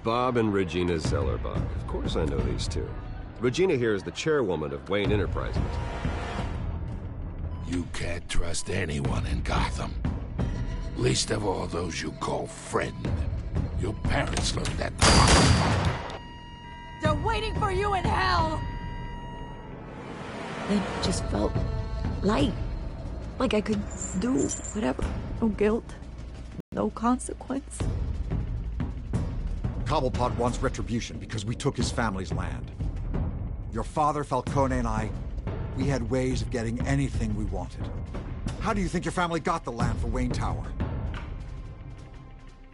Bob and Regina Zellerbach. Of course I know these two. Regina here is the chairwoman of Wayne Enterprises. You can't trust anyone in Gotham. Least of all those you call friend. Your parents learned that. They're waiting for you in hell! It just felt light. Like I could do whatever. No guilt. No consequence. Cobblepot wants retribution because we took his family's land. Your father, Falcone, and I, we had ways of getting anything we wanted. How do you think your family got the land for Wayne Tower?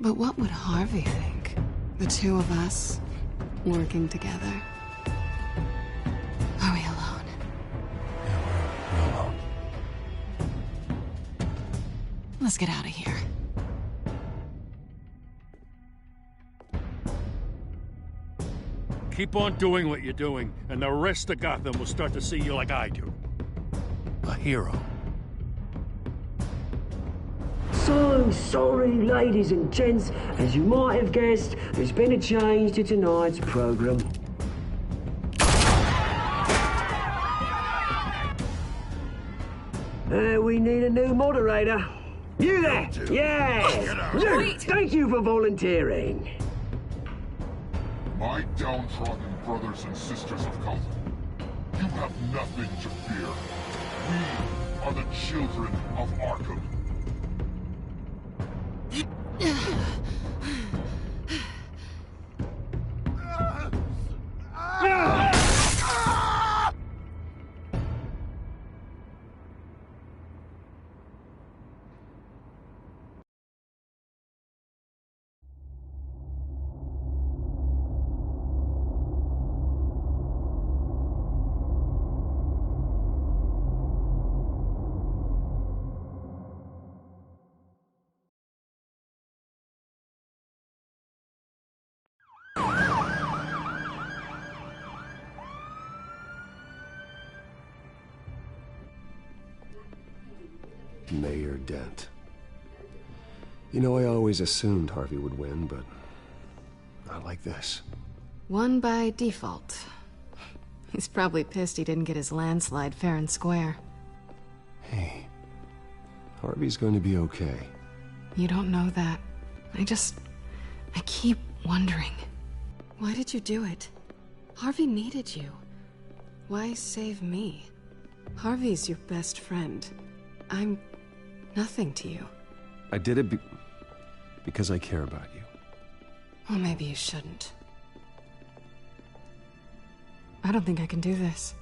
But what would Harvey think? The two of us, working together. Are we alone? Yeah, we're alone. Let's get out of here. Keep on doing what you're doing, and the rest of Gotham will start to see you like I do. A hero. So sorry, ladies and gents. As you might have guessed, there's been a change to tonight's program. We need a new moderator. You there? Yeah! Wait. Thank you for volunteering. My downtrodden brothers and sisters of Gotham, you have nothing to fear. We are the children of Arkham. Mayor Dent. You know, I always assumed Harvey would win, but not like this. Won by default. He's probably pissed he didn't get his landslide fair and square. Hey, Harvey's going to be okay. You don't know that. I keep wondering. Why did you do it? Harvey needed you. Why save me? Harvey's your best friend. I'm nothing to you. I did it because I care about you. Well, maybe you shouldn't. I don't think I can do this.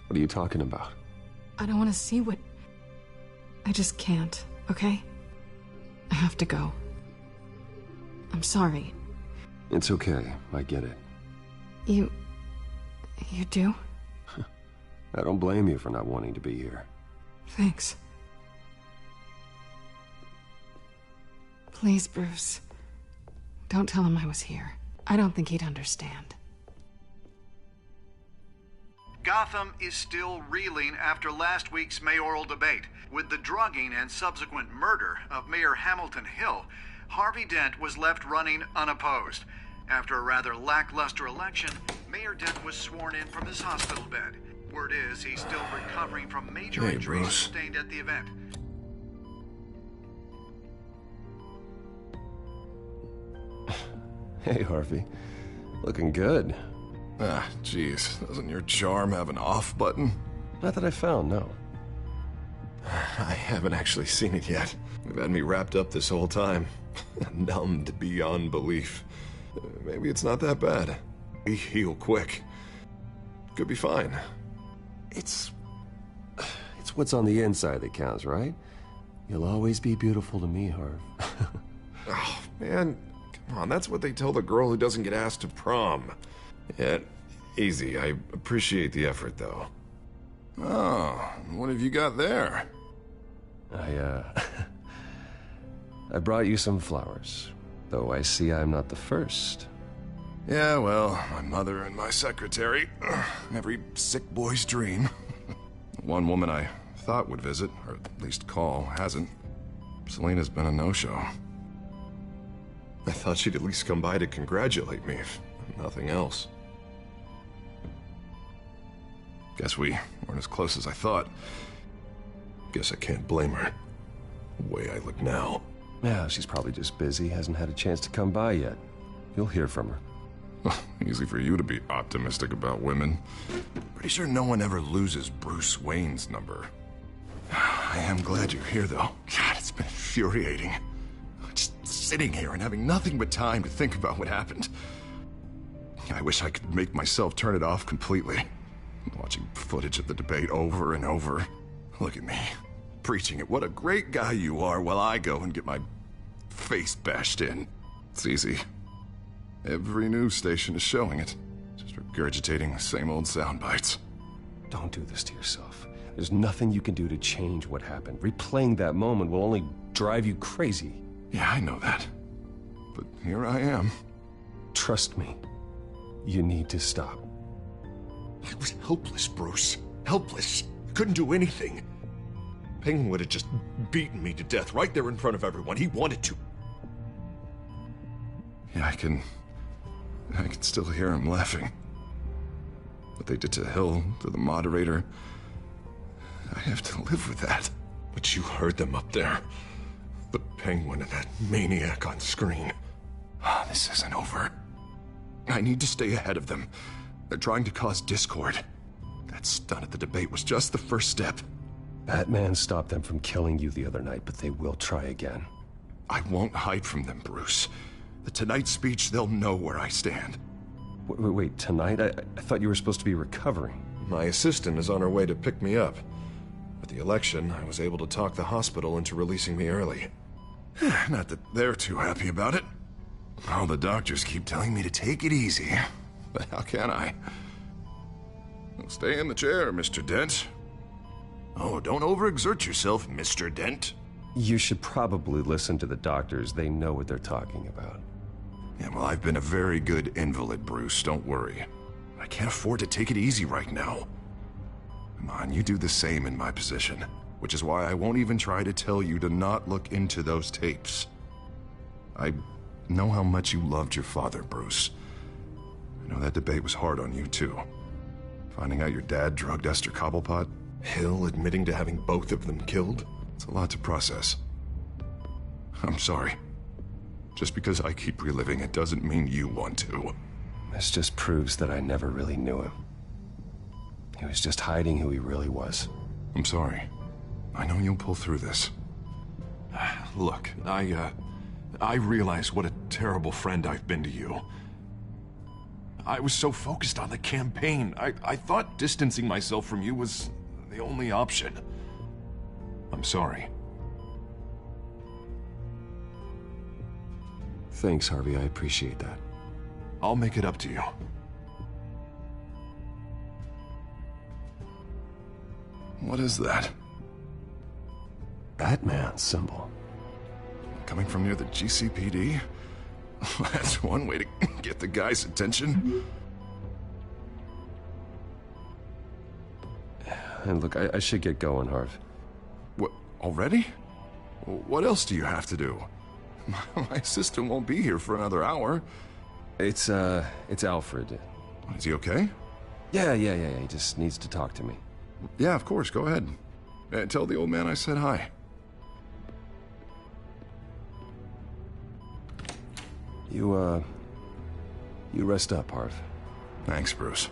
What are you talking about? I don't want to see what... I just can't, okay? I have to go. I'm sorry. It's okay. I get it. You do? I don't blame you for not wanting to be here. Thanks. Please, Bruce. Don't tell him I was here. I don't think he'd understand. Gotham is still reeling after last week's mayoral debate. With the drugging and subsequent murder of Mayor Hamilton Hill, Harvey Dent was left running unopposed. After a rather lackluster election, Mayor Dent was sworn in from his hospital bed. Word is he's still recovering from major injuries sustained at the event. Hey, Harvey. Looking good. Ah, jeez. Doesn't your charm have an off button? Not that I found, no. I haven't actually seen it yet. You've had me wrapped up this whole time. Numbed beyond belief. Maybe it's not that bad. We heal quick. Could be fine. It's what's on the inside that counts, right? You'll always be beautiful to me, Harv. Oh, man. Come on, that's what they tell the girl who doesn't get asked to prom. Yeah, easy. I appreciate the effort, though. Oh, what have you got there? I brought you some flowers. Though I see I'm not the first. Yeah, well, my mother and my secretary. Every sick boy's dream. One woman I thought would visit, or at least call, hasn't. Selena's been a no-show. I thought she'd at least come by to congratulate me, if nothing else. Guess we weren't as close as I thought. Guess I can't blame her. The way I look now. Yeah, she's probably just busy, hasn't had a chance to come by yet. You'll hear from her. Easy for you to be optimistic about women. Pretty sure no one ever loses Bruce Wayne's number. I am glad you're here, though. God, it's been infuriating. Just sitting here and having nothing but time to think about what happened. I wish I could make myself turn it off completely. Watching footage of the debate over and over. Look at me, preaching it. What a great guy you are, while I go and get my face bashed in. It's easy. Every news station is showing it. Just regurgitating the same old sound bites. Don't do this to yourself. There's nothing you can do to change what happened. Replaying that moment will only drive you crazy. Yeah, I know that. But here I am. Trust me. You need to stop. I was helpless, Bruce. Helpless. Couldn't do anything. Penguin would have just beaten me to death right there in front of everyone. He wanted to. Yeah, I can still hear him laughing. What they did to Hill, to the moderator, I have to live with that. But you heard them up there. The Penguin and that maniac on screen. This isn't over. I need to stay ahead of them. They're trying to cause discord. That stunt at the debate was just the first step. Batman stopped them from killing you the other night, but they will try again. I won't hide from them, Bruce. The Tonight speech, they'll know where I stand. Wait, tonight? I thought you were supposed to be recovering. My assistant is on her way to pick me up. At the election, I was able to talk the hospital into releasing me early. Not that they're too happy about it. All the doctors keep telling me to take it easy. But how can I? Stay in the chair, Mr. Dent. Oh, don't overexert yourself, Mr. Dent. You should probably listen to the doctors. They know what they're talking about. Yeah, well, I've been a very good invalid, Bruce. Don't worry. I can't afford to take it easy right now. Come on, you do the same in my position. Which is why I won't even try to tell you to not look into those tapes. I know how much you loved your father, Bruce. I know that debate was hard on you, too. Finding out your dad drugged Esther Cobblepot, Hill admitting to having both of them killed. It's a lot to process. I'm sorry. Just because I keep reliving it doesn't mean you want to. This just proves that I never really knew him. He was just hiding who he really was. I'm sorry. I know you'll pull through this. Look, I realize what a terrible friend I've been to you. I was so focused on the campaign. I thought distancing myself from you was the only option. I'm sorry. Thanks, Harvey. I appreciate that. I'll make it up to you. What is that? Batman's symbol. Coming from near the GCPD? That's one way to get the guy's attention. And look, I should get going, Harv. What, already? What else do you have to do? My assistant won't be here for another hour. It's Alfred. Is he okay? Yeah, he just needs to talk to me. Yeah, of course, go ahead. Tell the old man I said hi. You rest up, Harv. Thanks, Bruce.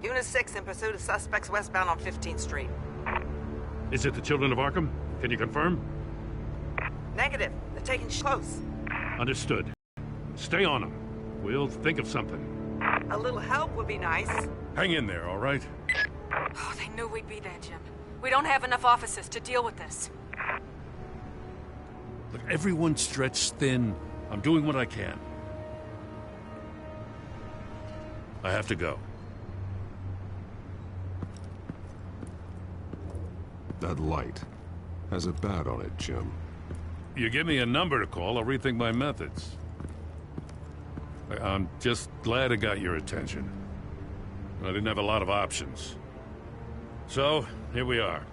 Unit 6 in pursuit of suspects westbound on 15th Street. Is it the Children of Arkham? Can you confirm? Negative. They're taking close. Understood. Stay on them. We'll think of something. A little help would be nice. Hang in there, all right? Oh, they knew we'd be there, Jim. We don't have enough officers to deal with this. Look, everyone's stretched thin. I'm doing what I can. I have to go. That light has a bat on it, Jim. You give me a number to call, I'll rethink my methods. I'm just glad it got your attention. I didn't have a lot of options. So, here we are.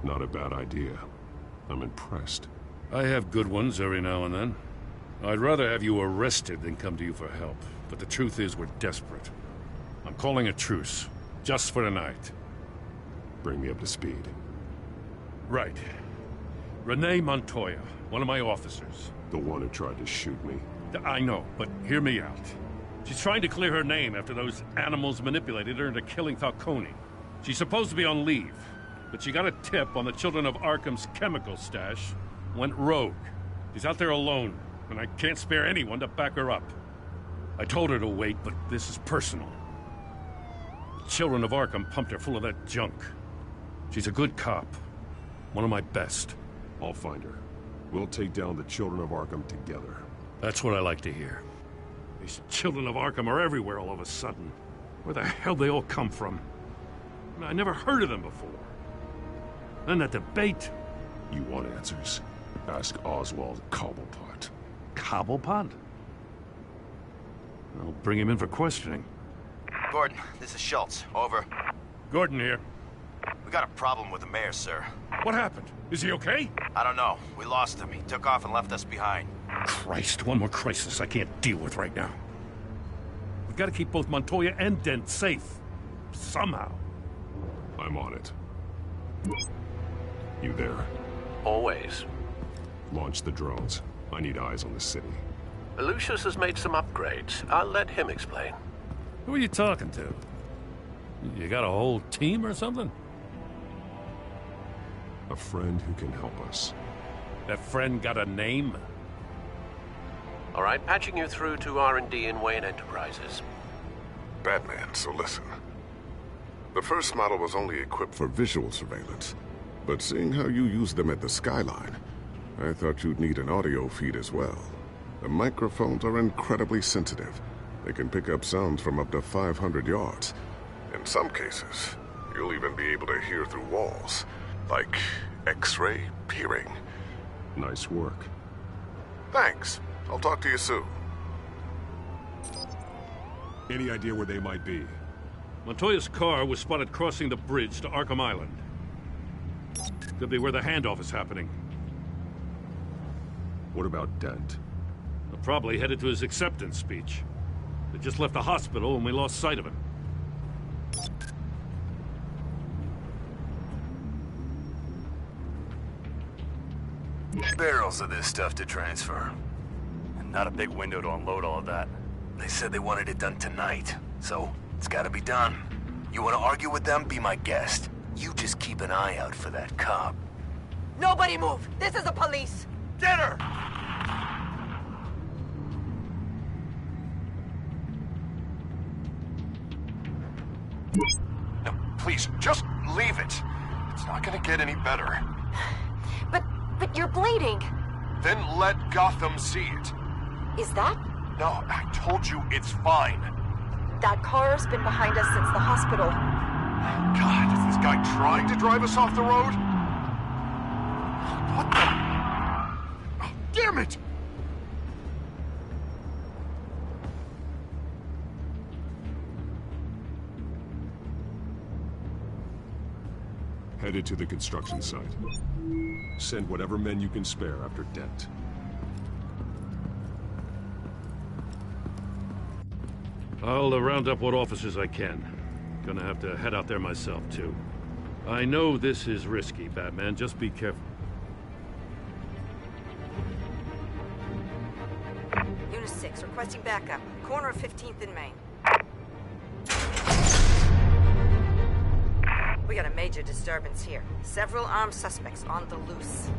Not a bad idea. I'm impressed. I have good ones every now and then. I'd rather have you arrested than come to you for help. But the truth is, we're desperate. I'm calling a truce. Just for tonight. Bring me up to speed. Right. Renee Montoya, one of my officers. The one who tried to shoot me. I know, but hear me out. She's trying to clear her name after those animals manipulated her into killing Falcone. She's supposed to be on leave, but she got a tip on the Children of Arkham's chemical stash, went rogue. She's out there alone, and I can't spare anyone to back her up. I told her to wait, but this is personal. The Children of Arkham pumped her full of that junk. She's a good cop. One of my best. I'll find her. We'll take down the Children of Arkham together. That's what I like to hear. These Children of Arkham are everywhere all of a sudden. Where the hell they all come from? I never heard of them before. Then that debate. You want answers? Ask Oswald Cobblepot. Cobblepot? I'll bring him in for questioning. Gordon, this is Schultz. Over. Gordon here. We got a problem with the mayor, sir. What happened? Is he okay? I don't know. We lost him. He took off and left us behind. Christ, one more crisis I can't deal with right now. We've got to keep both Montoya and Dent safe. Somehow. I'm on it. You there? Always. Launch the drones. I need eyes on the city. Lucius has made some upgrades. I'll let him explain. Who are you talking to? You got a whole team or something? A friend who can help us. That friend got a name? All right, patching you through to R&D in Wayne Enterprises. Batman, so listen. The first model was only equipped for visual surveillance, but seeing how you use them at the Skyline, I thought you'd need an audio feed as well. The microphones are incredibly sensitive. They can pick up sounds from up to 500 yards. In some cases, you'll even be able to hear through walls, like X-ray peering. Nice work. Thanks. I'll talk to you soon. Any idea where they might be? Montoya's car was spotted crossing the bridge to Arkham Island. Could be where the handoff is happening. What about Dent? They're probably headed to his acceptance speech. They just left the hospital and we lost sight of him. Barrels of this stuff to transfer. And not a big window to unload all of that. They said they wanted it done tonight, so it's gotta be done. You wanna argue with them? Be my guest. You just keep an eye out for that cop. Nobody move! This is the police! Get her! No, please, just leave it. It's not gonna get any better. But you're bleeding. Then let Gotham see it. Is that? No, I told you it's fine. That car's been behind us since the hospital. God, is this guy trying to drive us off the road? What the? Damn it! Headed to the construction site. Send whatever men you can spare after Dent. I'll round up what officers I can. Gonna have to head out there myself, too. I know this is risky, Batman. Just be careful. Unit 6, requesting backup. Corner of 15th and Main. We got a major disturbance here. Several armed suspects on the loose.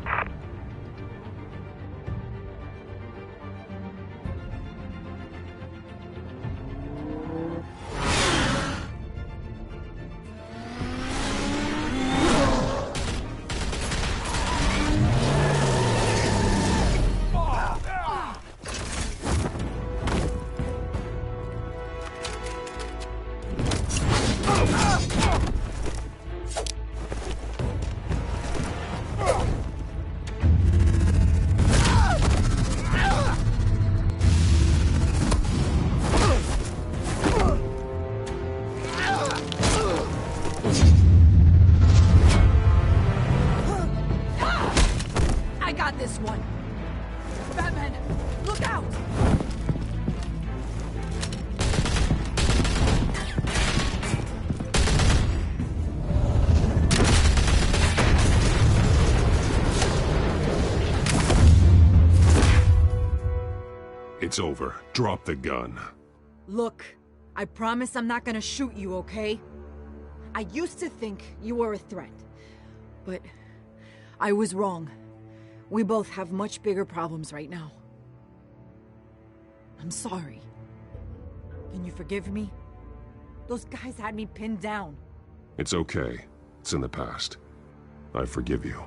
It's over. Drop the gun. Look, I promise I'm not gonna shoot you, okay? I used to think you were a threat, but I was wrong. We both have much bigger problems right now. I'm sorry. Can you forgive me? Those guys had me pinned down. It's okay. It's in the past. I forgive you.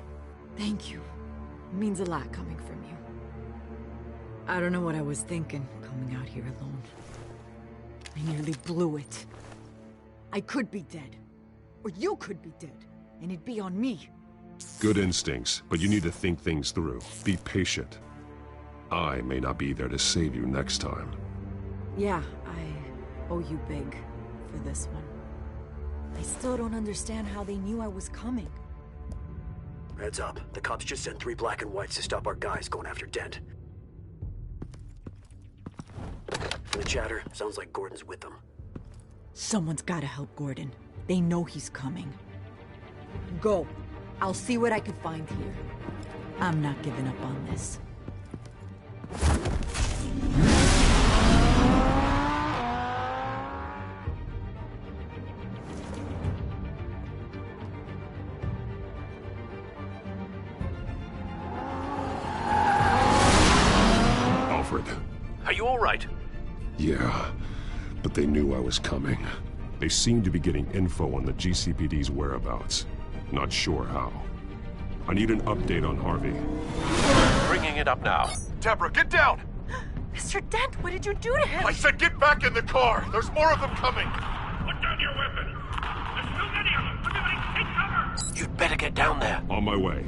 Thank you. It means a lot coming from you. I don't know what I was thinking, coming out here alone. I nearly blew it. I could be dead. Or you could be dead. And it'd be on me. Good instincts, but you need to think things through. Be patient. I may not be there to save you next time. Yeah, I owe you big for this one. I still don't understand how they knew I was coming. Heads up. The cops just sent 3 black and whites to stop our guys going after Dent. From the chatter, sounds like Gordon's with them. Someone's gotta help Gordon. They know he's coming. Go. I'll see what I can find here. I'm not giving up on this. Alfred. Are you all right? Yeah, but they knew I was coming. They seem to be getting info on the GCPD's whereabouts. Not sure how. I need an update on Harvey. Bringing it up now. Deborah, get down! Mr. Dent, what did you do to him? I said get back in the car! There's more of them coming! Put down your weapon! There's too many of them! Everybody take cover! You'd better get down there. On my way.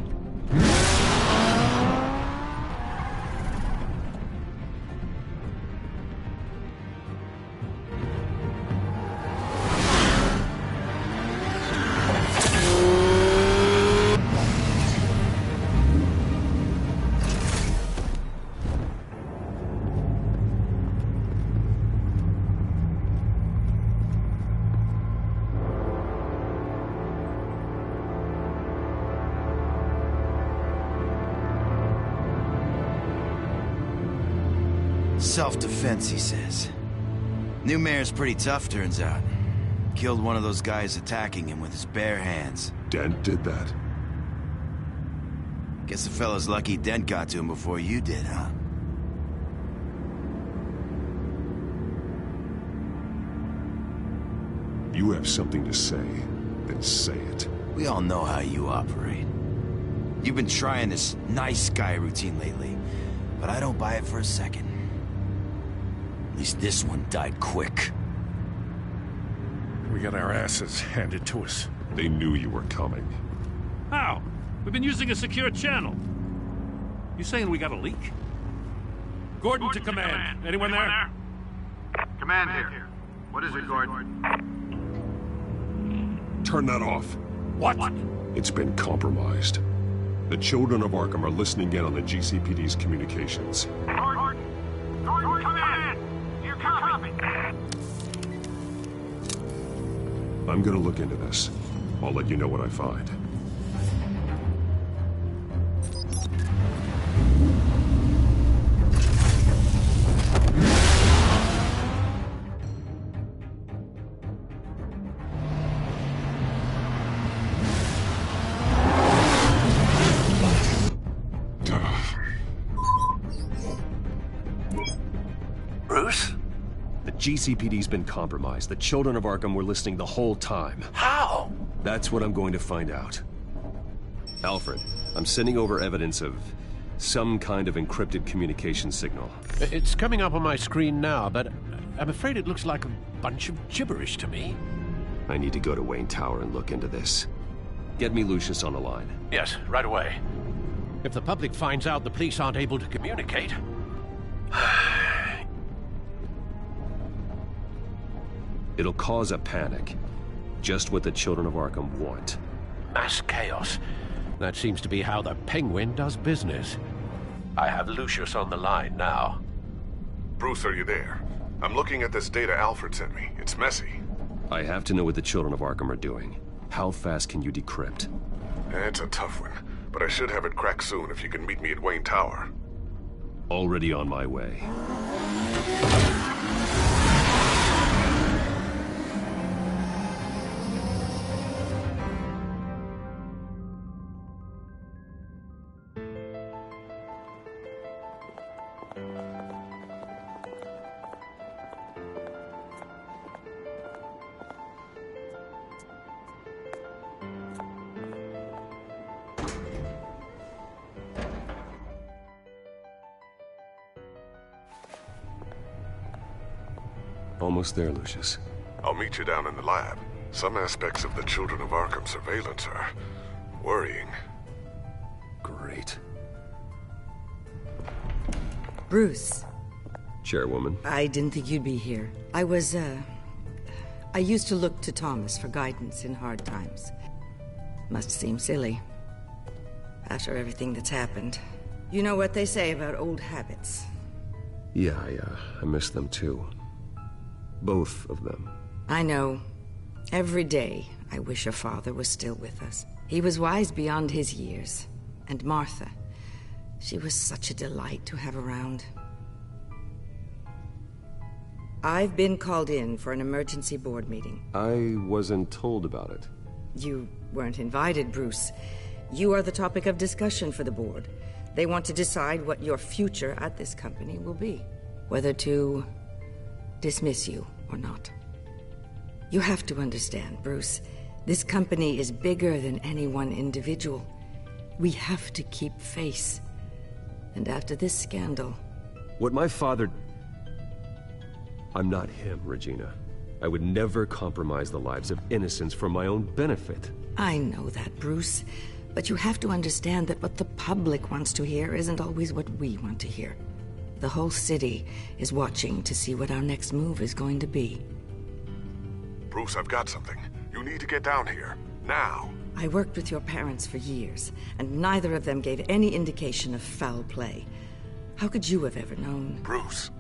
Self-defense, he says. New mayor's pretty tough, turns out. Killed one of those guys attacking him with his bare hands. Dent did that? Guess the fella's lucky Dent got to him before you did, huh? You have something to say, then say it. We all know how you operate. You've been trying this nice guy routine lately, but I don't buy it for a second. At least this one died quick. We got our asses handed to us. They knew you were coming. How? We've been using a secure channel. You saying we got a leak? Gordon to command. Anyone there? Command here. What is it, Gordon? Turn that off. What? It's been compromised. The children of Arkham are listening in on the GCPD's communications. Gordon, command! You copy? I'm gonna look into this. I'll let you know what I find. Bruce? The GCPD's been compromised. The children of Arkham were listening the whole time. How? That's what I'm going to find out. Alfred, I'm sending over evidence of some kind of encrypted communication signal. It's coming up on my screen now, but I'm afraid it looks like a bunch of gibberish to me. I need to go to Wayne Tower and look into this. Get me Lucius on the line. Yes, right away. If the public finds out the police aren't able to communicate... It'll cause a panic. Just what the children of Arkham want. Mass chaos. That seems to be how the Penguin does business. I have Lucius on the line now. Bruce, are you there? I'm looking at this data Alfred sent me. It's messy. I have to know what the children of Arkham are doing. How fast can you decrypt? It's a tough one, but I should have it cracked soon if you can meet me at Wayne Tower. Already on my way. Almost there, Lucius. I'll meet you down in the lab. Some aspects of the Children of Arkham surveillance are worrying. Great. Bruce. Chairwoman. I didn't think you'd be here. I used to look to Thomas for guidance in hard times. Must seem silly. After everything that's happened. You know what they say about old habits. Yeah, I miss them too. Both of them. I know. Every day, I wish your father was still with us. He was wise beyond his years. And Martha, she was such a delight to have around. I've been called in for an emergency board meeting. I wasn't told about it. You weren't invited, Bruce. You are the topic of discussion for the board. They want to decide what your future at this company will be. Whether to dismiss you or not. You have to understand, Bruce. This company is bigger than any one individual. We have to keep face. And after this scandal... What my father... I'm not him, Regina. I would never compromise the lives of innocents for my own benefit. I know that, Bruce. But you have to understand that what the public wants to hear isn't always what we want to hear. The whole city is watching to see what our next move is going to be. Bruce, I've got something. You need to get down here. Now. I worked with your parents for years, and neither of them gave any indication of foul play. How could you have ever known? Bruce.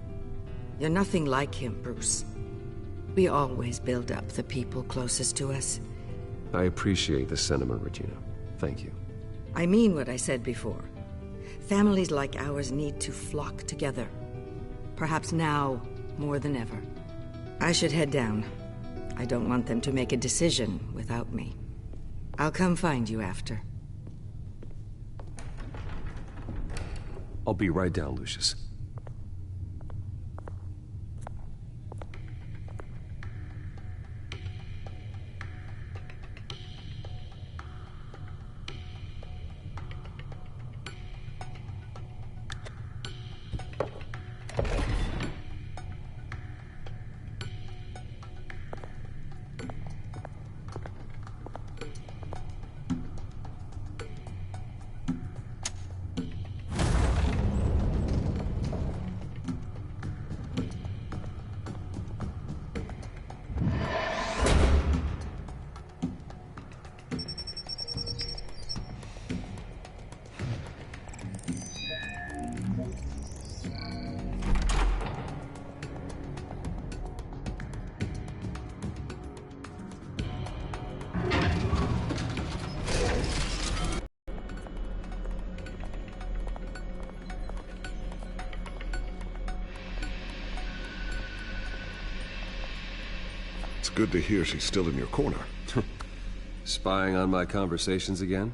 You're nothing like him, Bruce. We always build up the people closest to us. I appreciate the sentiment, Regina. Thank you. I mean what I said before. Families like ours need to flock together. Perhaps now, more than ever. I should head down. I don't want them to make a decision without me. I'll come find you after. I'll be right down, Lucius. It's good to hear she's still in your corner. Spying on my conversations again?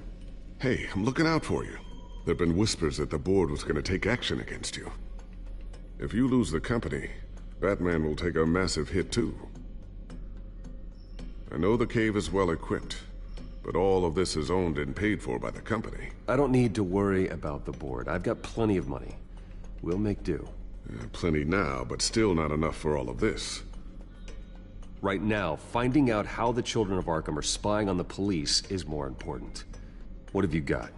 Hey, I'm looking out for you. There've been whispers that the board was gonna take action against you. If you lose the company, Batman will take a massive hit too. I know the cave is well equipped, but all of this is owned and paid for by the company. I don't need to worry about the board. I've got plenty of money. We'll make do. Plenty now, but still not enough for all of this. Right now, finding out how the Children of Arkham are spying on the police is more important. What have you got?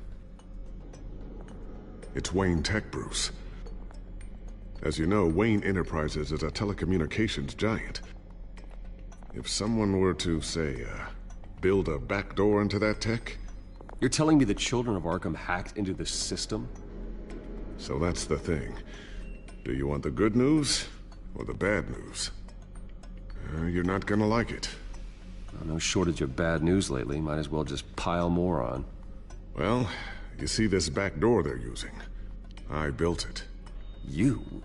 It's Wayne Tech, Bruce. As you know, Wayne Enterprises is a telecommunications giant. If someone were to, say, build a backdoor into that tech... You're telling me the Children of Arkham hacked into the system? So that's the thing. Do you want the good news or the bad news? You're not gonna like it. No shortage of bad news lately. Might as well just pile more on. Well, you see this back door they're using? I built it. You?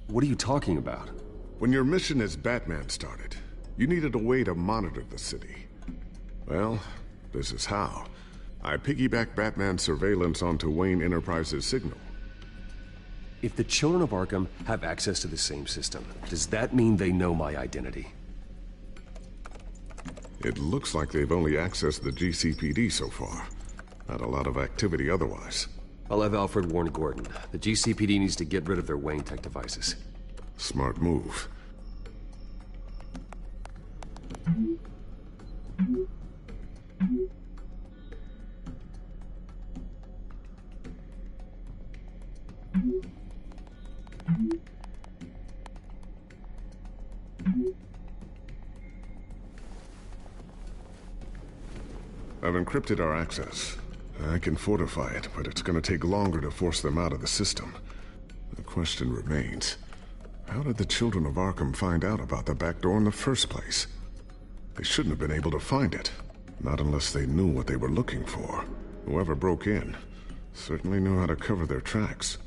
What are you talking about? When your mission as Batman started, you needed a way to monitor the city. Well, this is how. I piggybacked Batman's surveillance onto Wayne Enterprises' signal. If the Children of Arkham have access to the same system, does that mean they know my identity? It looks like they've only accessed the GCPD so far. Not a lot of activity otherwise. I'll have Alfred warn Gordon. The GCPD needs to get rid of their Wayne Tech devices. Smart move. I've encrypted our access. I can fortify it, but it's going to take longer to force them out of the system. The question remains, how did the Children of Arkham find out about the back door in the first place? They shouldn't have been able to find it. Not unless they knew what they were looking for. Whoever broke in certainly knew how to cover their tracks.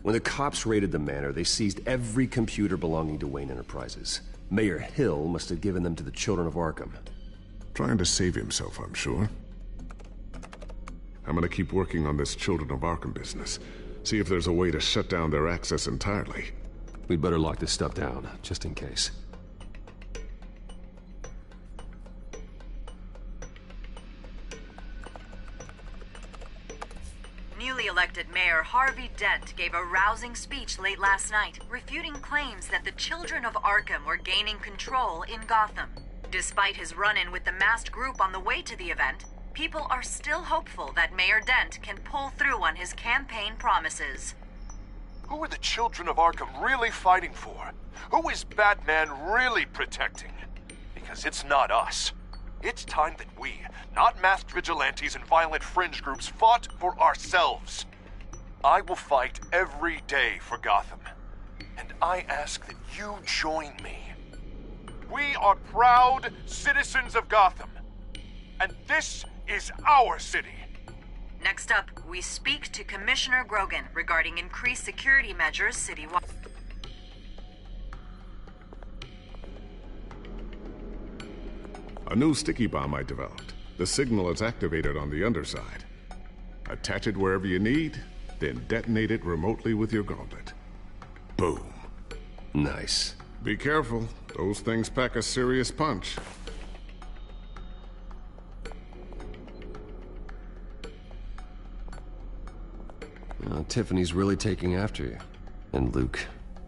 When the cops raided the manor, they seized every computer belonging to Wayne Enterprises. Mayor Hill must have given them to the Children of Arkham. Trying to save himself, I'm sure. I'm gonna keep working on this Children of Arkham business. See if there's a way to shut down their access entirely. We'd better lock this stuff down, just in case. Newly elected Mayor Harvey Dent gave a rousing speech late last night, refuting claims that the Children of Arkham were gaining control in Gotham. Despite his run-in with the masked group on the way to the event, people are still hopeful that Mayor Dent can pull through on his campaign promises. Who are the Children of Arkham really fighting for? Who is Batman really protecting? Because it's not us. It's time that we, not masked vigilantes and violent fringe groups, fought for ourselves. I will fight every day for Gotham. And I ask that you join me. We are proud citizens of Gotham. And this is our city. Next up, we speak to Commissioner Grogan regarding increased security measures citywide. A new sticky bomb I developed. The signal is activated on the underside. Attach it wherever you need, then detonate it remotely with your gauntlet. Boom. Nice. Be careful. Those things pack a serious punch. Tiffany's really taking after you. And Luke,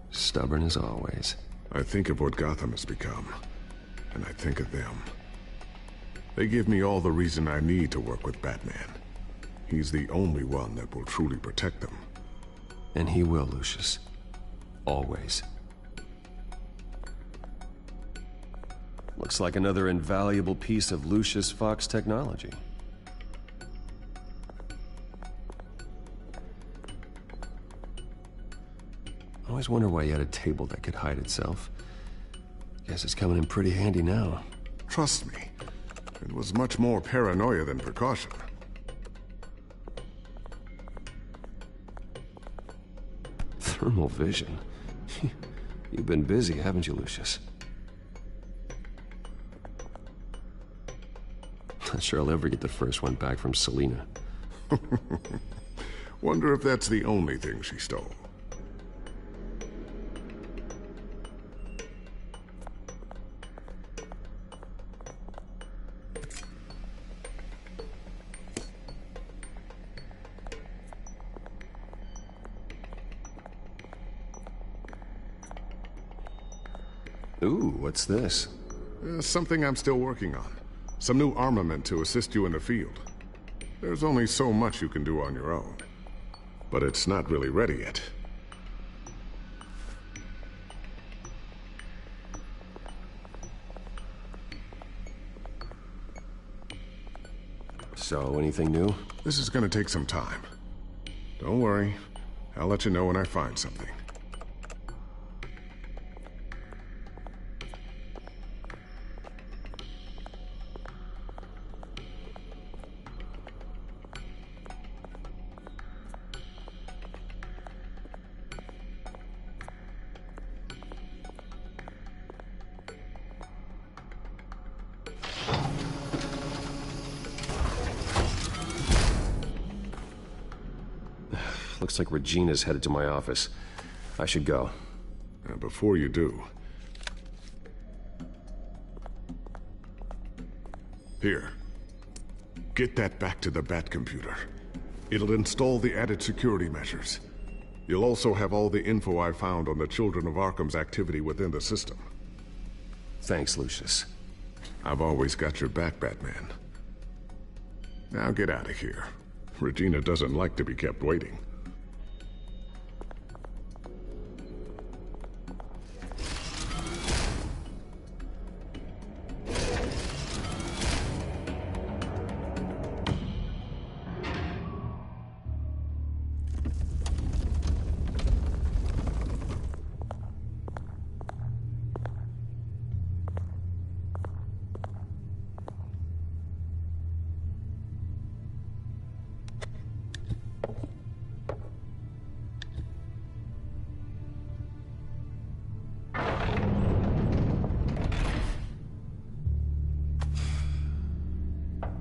stubborn as always. I think of what Gotham has become, and I think of them. They give me all the reason I need to work with Batman. He's the only one that will truly protect them. And he will, Lucius. Always. Looks like another invaluable piece of Lucius Fox technology. I always wonder why you had a table that could hide itself. Guess it's coming in pretty handy now. Trust me, it was much more paranoia than precaution. Thermal vision? You've been busy, haven't you, Lucius? Not sure I'll ever get the first one back from Selina. Wonder if that's the only thing she stole. Ooh, what's this? Something I'm still working on. Some new armament to assist you in the field. There's only so much you can do on your own. But it's not really ready yet. So, anything new? This is gonna take some time. Don't worry. I'll let you know when I find something. Looks like Regina's headed to my office. I should go. And before you do... Here. Get that back to the Bat computer. It'll install the added security measures. You'll also have all the info I found on the Children of Arkham's activity within the system. Thanks, Lucius. I've always got your back, Batman. Now get out of here. Regina doesn't like to be kept waiting.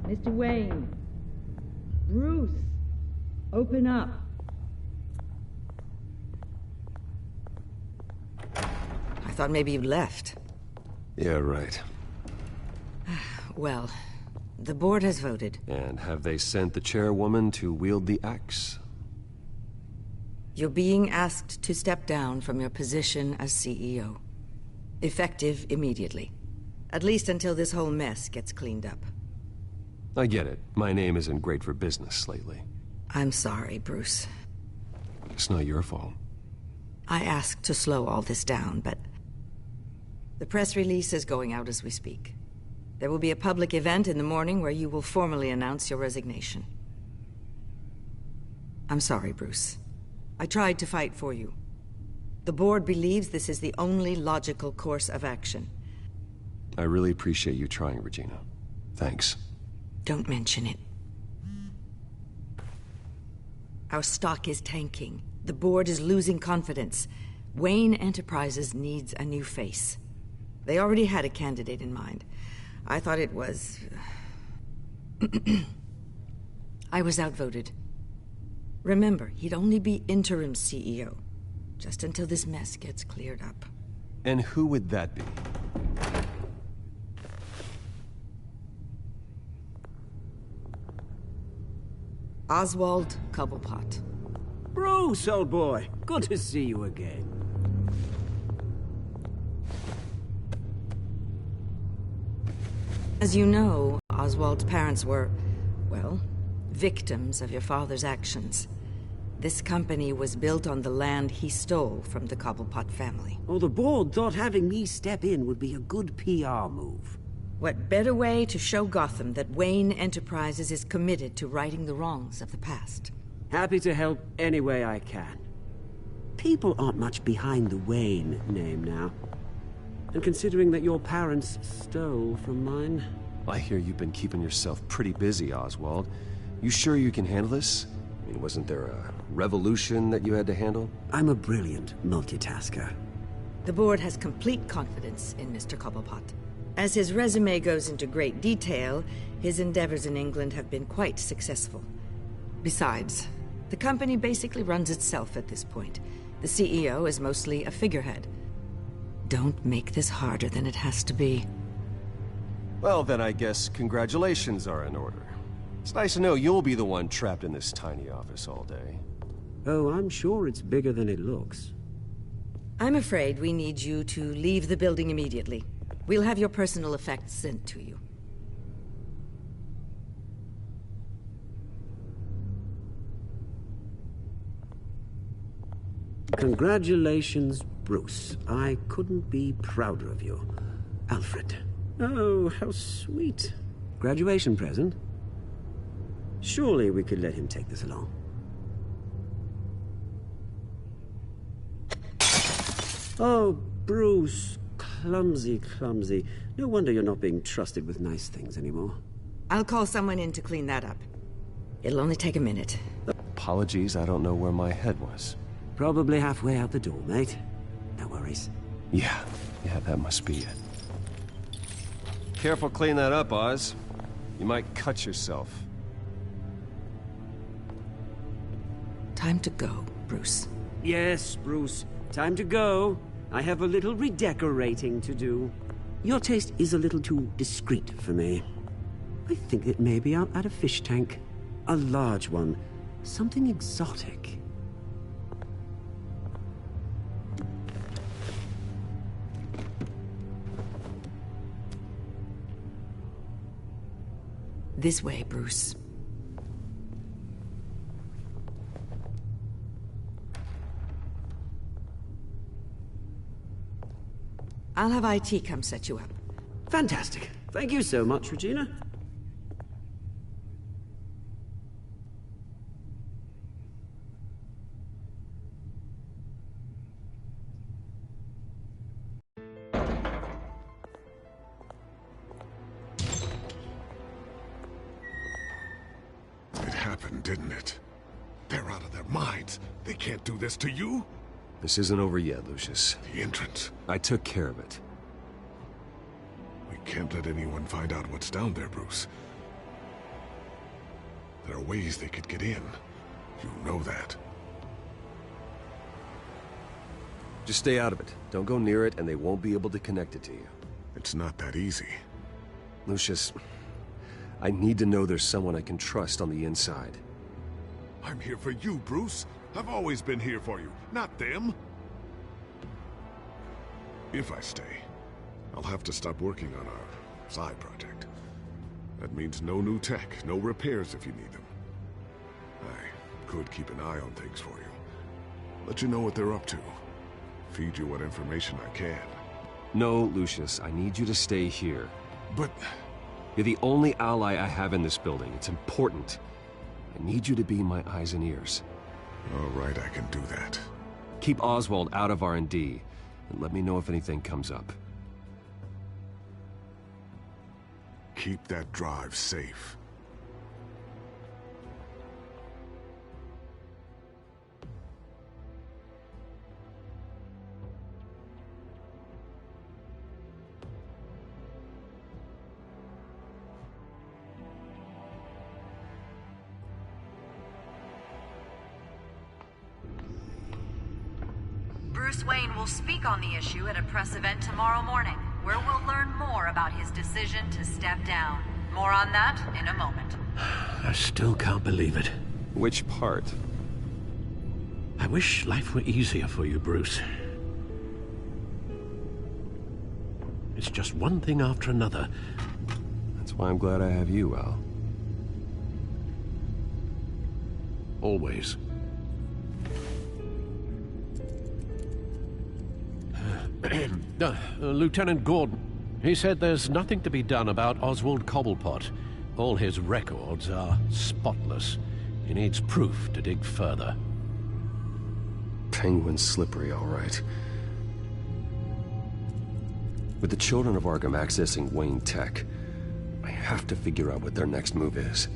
Mr. Wayne. Bruce. Open up. I thought maybe you'd left. Yeah, right. Well, the board has voted. And have they sent the chairwoman to wield the axe? You're being asked to step down from your position as CEO. Effective immediately. At least until this whole mess gets cleaned up. I get it. My name isn't great for business lately. I'm sorry, Bruce. It's not your fault. I asked to slow all this down, but... the press release is going out as we speak. There will be a public event in the morning where you will formally announce your resignation. I'm sorry, Bruce. I tried to fight for you. The board believes this is the only logical course of action. I really appreciate you trying, Regina. Thanks. Don't mention it. Our stock is tanking. The board is losing confidence. Wayne Enterprises needs a new face. They already had a candidate in mind. I thought it was... I was outvoted. Remember, he'd only be interim CEO. Just until this mess gets cleared up. And who would that be? Oswald Cobblepot. Bruce, old boy. Good to see you again. As you know, Oswald's parents were, well, victims of your father's actions. This company was built on the land he stole from the Cobblepot family. Oh, the board thought having me step in would be a good PR move. What better way to show Gotham that Wayne Enterprises is committed to righting the wrongs of the past? Happy to help any way I can. People aren't much behind the Wayne name now. And considering that your parents stole from mine... I hear you've been keeping yourself pretty busy, Oswald. You sure you can handle this? I mean, wasn't there a revolution that you had to handle? I'm a brilliant multitasker. The board has complete confidence in Mr. Cobblepot. As his resume goes into great detail, his endeavors in England have been quite successful. Besides, the company basically runs itself at this point. The CEO is mostly a figurehead. Don't make this harder than it has to be. Well, then I guess congratulations are in order. It's nice to know you'll be the one trapped in this tiny office all day. Oh, I'm sure it's bigger than it looks. I'm afraid we need you to leave the building immediately. We'll have your personal effects sent to you. Congratulations, Bruce. I couldn't be prouder of you. Alfred. Oh, how sweet. Graduation present? Surely we could let him take this along. Oh, Bruce. Clumsy, clumsy. No wonder you're not being trusted with nice things anymore. I'll call someone in to clean that up. It'll only take a minute. Apologies, I don't know where my head was. Probably halfway out the door, mate. No worries. Yeah, that must be it. Careful clean that up, Oz. You might cut yourself. Time to go, Bruce. Yes, Bruce. Time to go. I have a little redecorating to do. Your taste is a little too discreet for me. I think that maybe I'll add a fish tank. A large one. Something exotic. This way, Bruce. I'll have IT come set you up. Fantastic. Thank you so much, Regina. It happened, didn't it? They're out of their minds. They can't do this to you. This isn't over yet, Lucius. The entrance. I took care of it. We can't let anyone find out what's down there, Bruce. There are ways they could get in. You know that. Just stay out of it. Don't go near it, and they won't be able to connect it to you. It's not that easy. Lucius, I need to know there's someone I can trust on the inside. I'm here for you, Bruce. I've always been here for you, not them. If I stay, I'll have to stop working on our side project. That means no new tech, no repairs if you need them. I could keep an eye on things for you. Let you know what they're up to. Feed you what information I can. No, Lucius, I need you to stay here. But... You're the only ally I have in this building. It's important. I need you to be my eyes and ears. All right, I can do that. Keep Oswald out of R&D, and let me know if anything comes up. Keep that drive safe. Bruce Wayne will speak on the issue at a press event tomorrow morning, where we'll learn more about his decision to step down. More on that in a moment. I still can't believe it. Which part? I wish life were easier for you, Bruce. It's just one thing after another. That's why I'm glad I have you, Al. Always. Lieutenant Gordon, he said there's nothing to be done about Oswald Cobblepot. All his records are spotless. He needs proof to dig further. Penguin's slippery, all right. With the children of Arkham accessing Wayne Tech, I have to figure out what their next move is.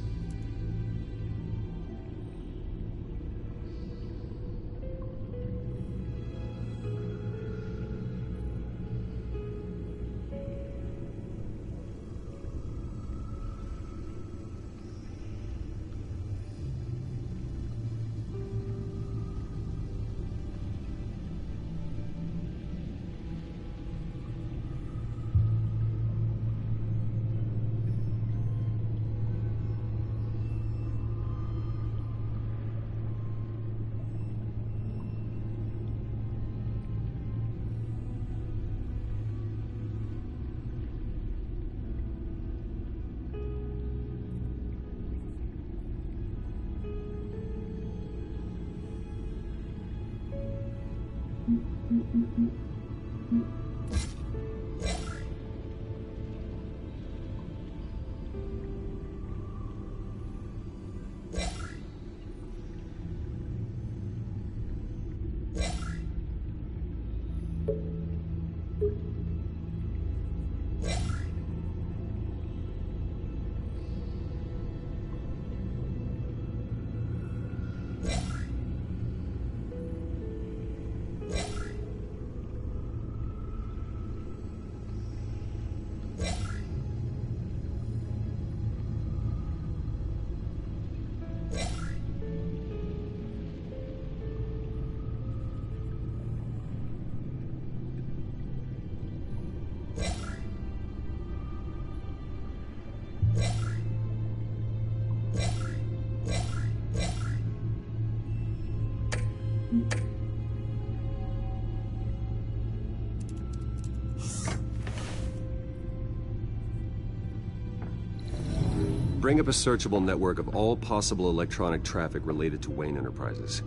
Bring up a searchable network of all possible electronic traffic related to Wayne Enterprises.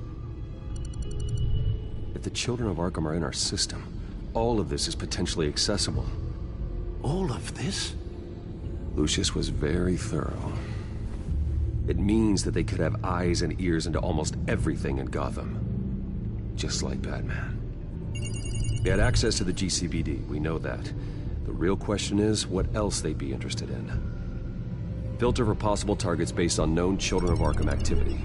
If the Children of Arkham are in our system, all of this is potentially accessible. All of this? Lucius was very thorough. It means that they could have eyes and ears into almost everything in Gotham. Just like Batman. They had access to the GCPD, we know that. The real question is, what else they'd be interested in. Filter for possible targets based on known Children of Arkham activity.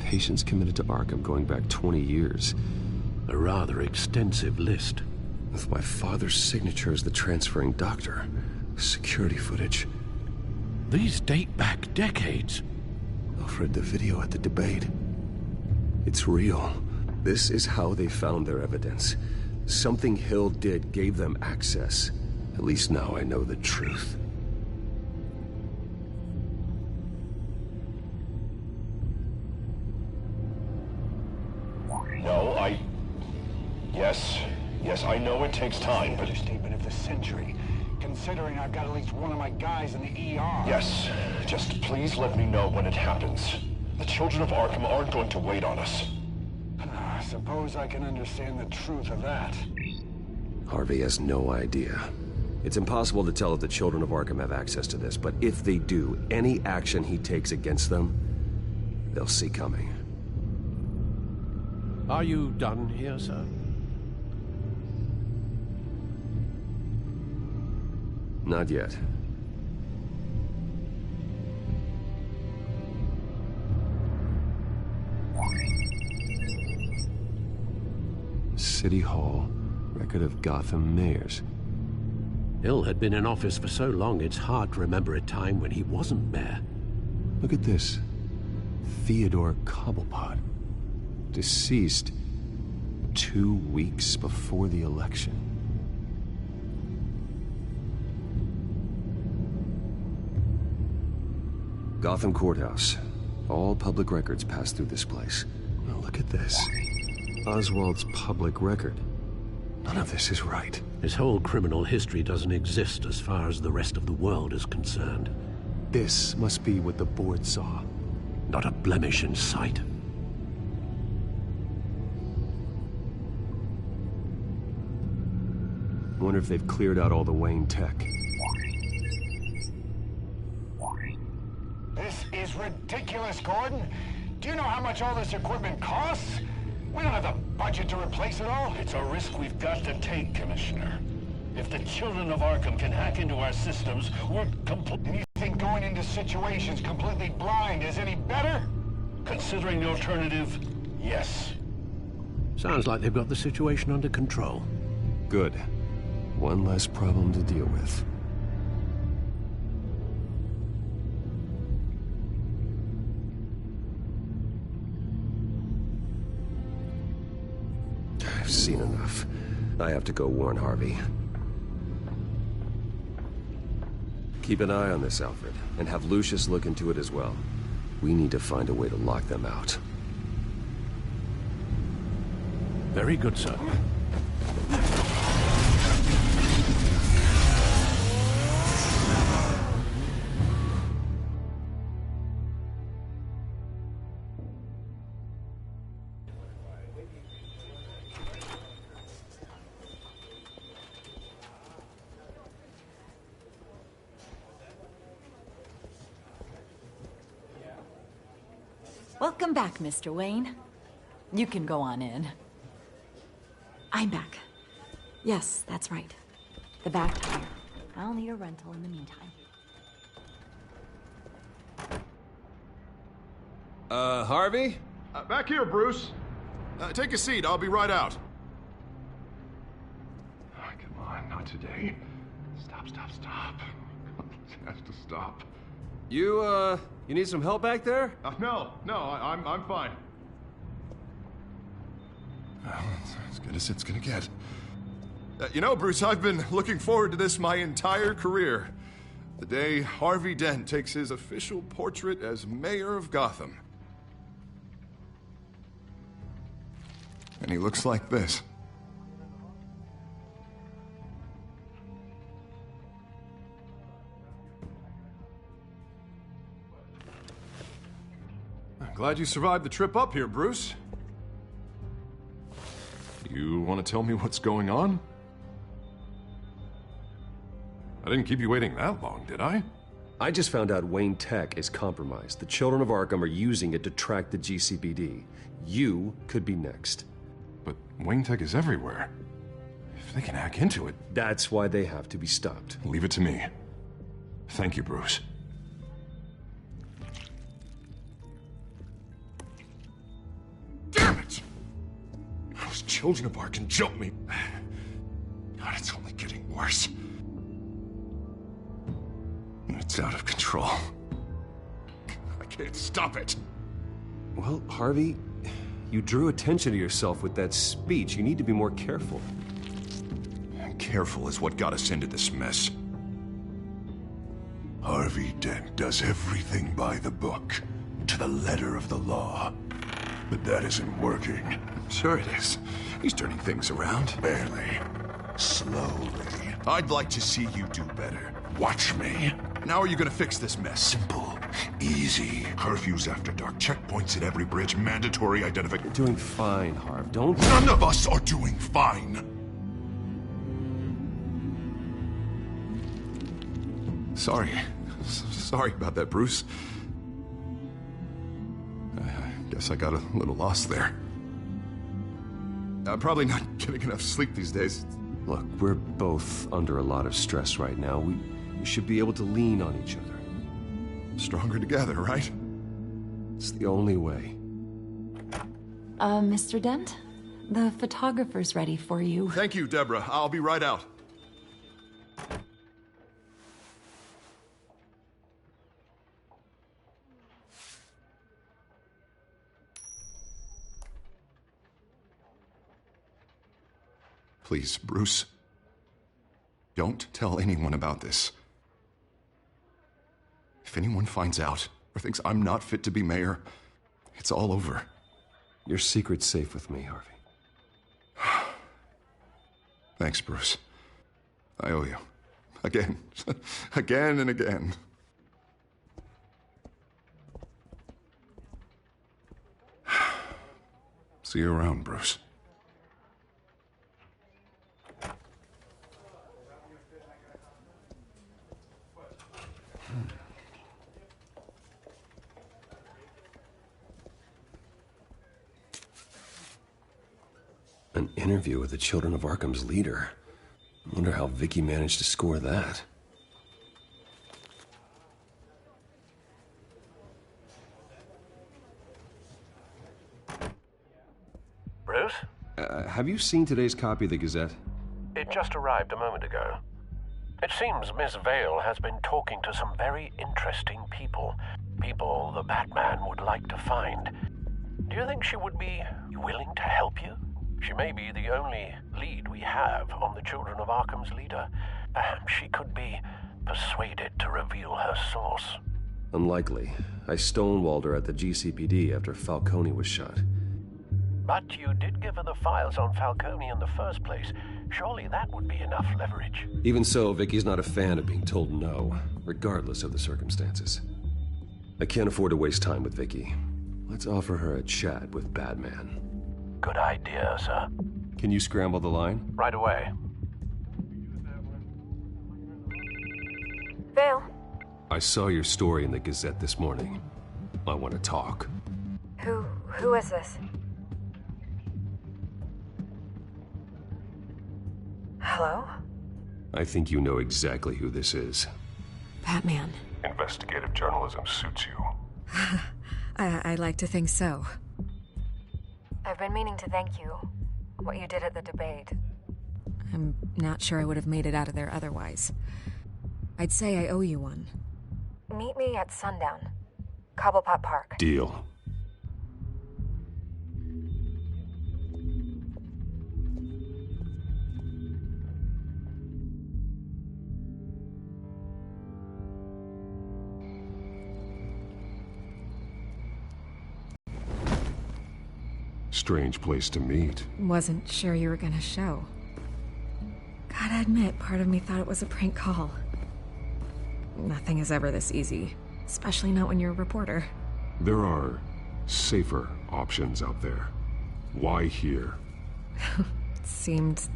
Patients committed to Arkham going back 20 years. A rather extensive list. With my father's signature as the transferring doctor. Security footage. These date back decades. Alfred, the video at the debate. It's real. This is how they found their evidence. Something Hill did gave them access. At least now I know the truth. No, Yes, I know it takes time, but... Understatement of the century, considering I've got at least one of my guys in the ER. Yes, just please let me know when it happens. The Children of Arkham aren't going to wait on us. I suppose I can understand the truth of that. Harvey has no idea. It's impossible to tell if the Children of Arkham have access to this, but if they do, any action he takes against them, they'll see coming. Are you done here, sir? Not yet. City Hall, record of Gotham mayors. Hill had been in office for so long, it's hard to remember a time when he wasn't mayor. Look at this. Theodore Cobblepot. Deceased 2 weeks before the election. Gotham Courthouse. All public records pass through this place. Now look at this. Oswald's public record. None of this is right. His whole criminal history doesn't exist as far as the rest of the world is concerned. This must be what the board saw. Not a blemish in sight. Wonder if they've cleared out all the Wayne tech. This is ridiculous, Gordon. Do you know how much all this equipment costs? We don't have the budget to replace it all. It's a risk we've got to take, Commissioner. If the Children of Arkham can hack into our systems, we're completely... You think going into situations completely blind is any better? Considering the alternative, yes. Sounds like they've got the situation under control. Good. One less problem to deal with. I've seen enough. I have to go warn Harvey. Keep an eye on this, Alfred, and have Lucius look into it as well. We need to find a way to lock them out. Very good, sir. Welcome back, Mr. Wayne. You can go on in. I'm back. Yes, that's right. The back tire. I'll need a rental in the meantime. Harvey? Back here, Bruce. Take a seat. I'll be right out. Oh, come on, not today. Stop. It has to stop. You need some help back there? No, I'm fine. Well, it's as good as it's gonna get. You know, Bruce, I've been looking forward to this my entire career. The day Harvey Dent takes his official portrait as mayor of Gotham. And he looks like this. I'm glad you survived the trip up here, Bruce. You want to tell me what's going on? I didn't keep you waiting that long, did I? I just found out Wayne Tech is compromised. The Children of Arkham are using it to track the GCPD. You could be next. But Wayne Tech is everywhere. If they can hack into it... That's why they have to be stopped. Leave it to me. Thank you, Bruce. Damn it! Those Children of Arkham jumped me. God, it's only getting worse. It's out of control. I can't stop it. Well, Harvey, you drew attention to yourself with that speech. You need to be more careful. Careful is what got us into this mess. Harvey Dent does everything by the book, to the letter of the law. But that isn't working. Sure it is. He's turning things around. Barely. Slowly. I'd like to see you do better. Watch me. Now are you gonna fix this mess? Simple. Easy. Curfews after dark. Checkpoints at every bridge. Mandatory identification. You're doing fine, Harv. Don't... None of us are doing fine. Sorry. Sorry about that, Bruce. I guess I got a little lost there. I'm probably not getting enough sleep these days. Look, we're both under a lot of stress right now. We should be able to lean on each other. Stronger together, right? It's the only way. Mr. Dent? The photographer's ready for you. Thank you, Deborah. I'll be right out. Please, Bruce. Don't tell anyone about this. If anyone finds out or thinks I'm not fit to be mayor, it's all over. Your secret's safe with me, Harvey. Thanks, Bruce. I owe you. Again. Again and again. See you around, Bruce. An interview with the Children of Arkham's leader. I wonder how Vicky managed to score that. Bruce? Have you seen today's copy of the Gazette? It just arrived a moment ago. It seems Miss Vale has been talking to some very interesting people. People the Batman would like to find. Do you think she would be willing to help you? She may be the only lead we have on the Children of Arkham's leader. Perhaps she could be persuaded to reveal her source. Unlikely. I stonewalled her at the GCPD after Falcone was shot. But you did give her the files on Falcone in the first place. Surely that would be enough leverage. Even so, Vicky's not a fan of being told no, regardless of the circumstances. I can't afford to waste time with Vicky. Let's offer her a chat with Batman. Good idea, sir. Can you scramble the line? Right away. Vale. I saw your story in the Gazette this morning. I want to talk. Who is this? Hello? I think you know exactly who this is. Batman. Investigative journalism suits you. I like to think so. I've been meaning to thank you. What you did at the debate. I'm not sure I would have made it out of there otherwise. I'd say I owe you one. Meet me at sundown. Cobblepot Park. Deal. strange place to meet. Wasn't sure you were gonna show. Gotta admit, part of me thought it was a prank call. Nothing is ever this easy, especially not when you're a reporter. There are safer options out there. Why here? Seemed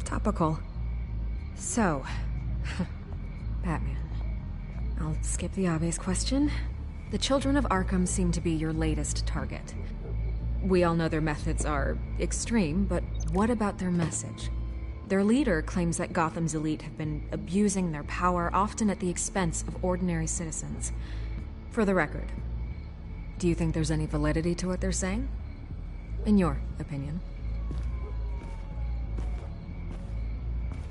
topical. So, Batman. I'll skip the obvious question. The Children of Arkham seem to be your latest target. We all know their methods are extreme, but what about their message? Their leader claims that Gotham's elite have been abusing their power, often at the expense of ordinary citizens. For the record, do you think there's any validity to what they're saying? In your opinion?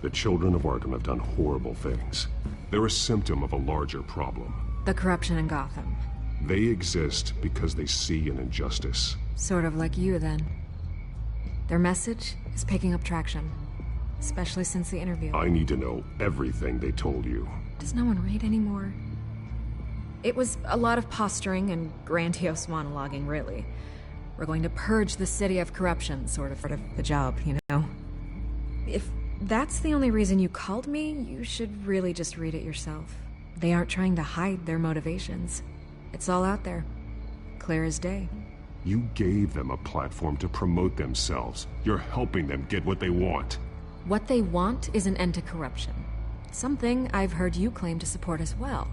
The Children of Arkham have done horrible things. They're a symptom of a larger problem. The corruption in Gotham. They exist because they see an injustice. Sort of like you, then. Their message is picking up traction. Especially since the interview. I need to know everything they told you. Does no one read anymore? It was a lot of posturing and grandiose monologuing, really. We're going to purge the city of corruption, sort of the job, you know? If that's the only reason you called me, you should really just read it yourself. They aren't trying to hide their motivations. It's all out there. Clear as day. You gave them a platform to promote themselves. You're helping them get what they want. What they want is an end to corruption. Something I've heard you claim to support as well.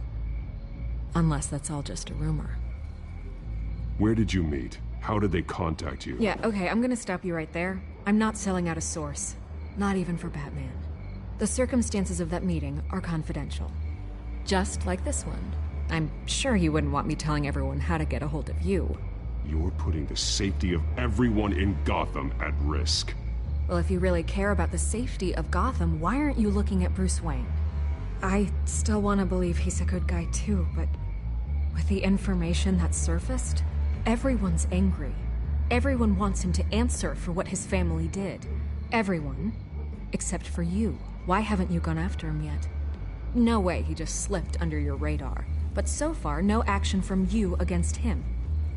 Unless that's all just a rumor. Where did you meet? How did they contact you? Yeah, okay, I'm gonna stop you right there. I'm not selling out a source. Not even for Batman. The circumstances of that meeting are confidential. Just like this one. I'm sure you wouldn't want me telling everyone how to get a hold of you. You're putting the safety of everyone in Gotham at risk. Well, if you really care about the safety of Gotham, why aren't you looking at Bruce Wayne? I still want to believe he's a good guy too, but with the information that surfaced, everyone's angry. Everyone wants him to answer for what his family did. Everyone, except for you. Why haven't you gone after him yet? No way he just slipped under your radar. But so far, no action from you against him.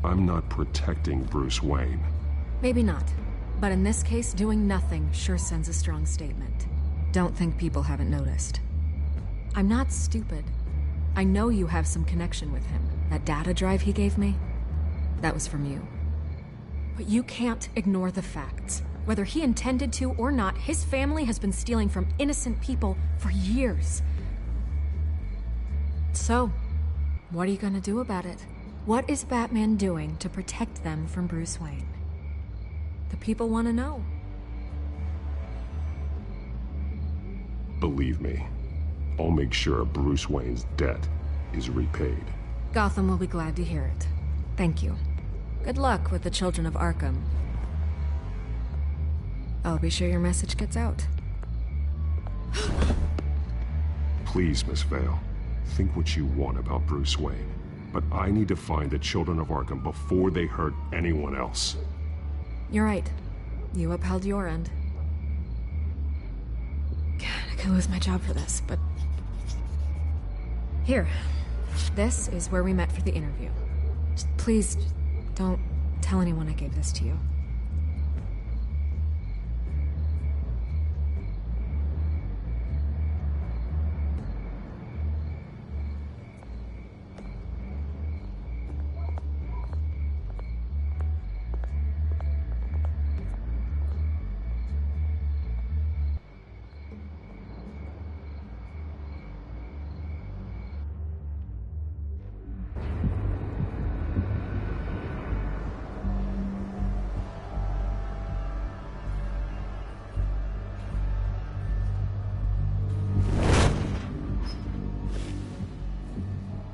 I'm not protecting Bruce Wayne. Maybe not. But in this case, doing nothing sure sends a strong statement. Don't think people haven't noticed. I'm not stupid. I know you have some connection with him. That data drive he gave me, that was from you. But you can't ignore the facts. Whether he intended to or not, his family has been stealing from innocent people for years. So, what are you gonna do about it? What is Batman doing to protect them from Bruce Wayne? The people want to know. Believe me, I'll make sure Bruce Wayne's debt is repaid. Gotham will be glad to hear it. Thank you. Good luck with the Children of Arkham. I'll be sure your message gets out. Please, Miss Vale, think what you want about Bruce Wayne. But I need to find the Children of Arkham before they hurt anyone else. You're right. You upheld your end. God, I could lose my job for this, but... Here. This is where we met for the interview. Just please, don't tell anyone I gave this to you.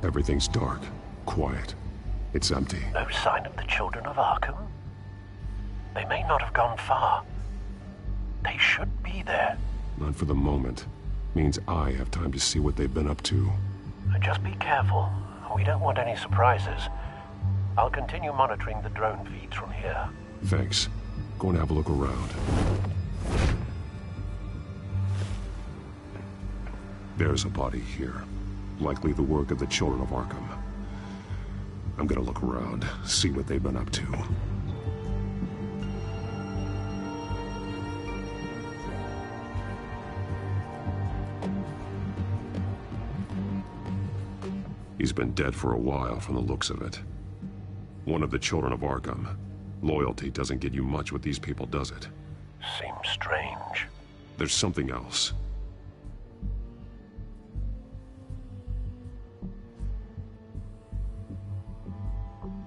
Everything's dark, quiet. It's empty. No sign of the Children of Arkham? They may not have gone far. They should be there. Not for the moment. Means I have time to see what they've been up to. Just be careful. We don't want any surprises. I'll continue monitoring the drone feeds from here. Thanks. Go and have a look around. There's a body here. Likely the work of the Children of Arkham. I'm gonna look around, see what they've been up to. He's been dead for a while from the looks of it. One of the children of Arkham. Loyalty doesn't get you much with these people, does it? Seems strange. There's something else.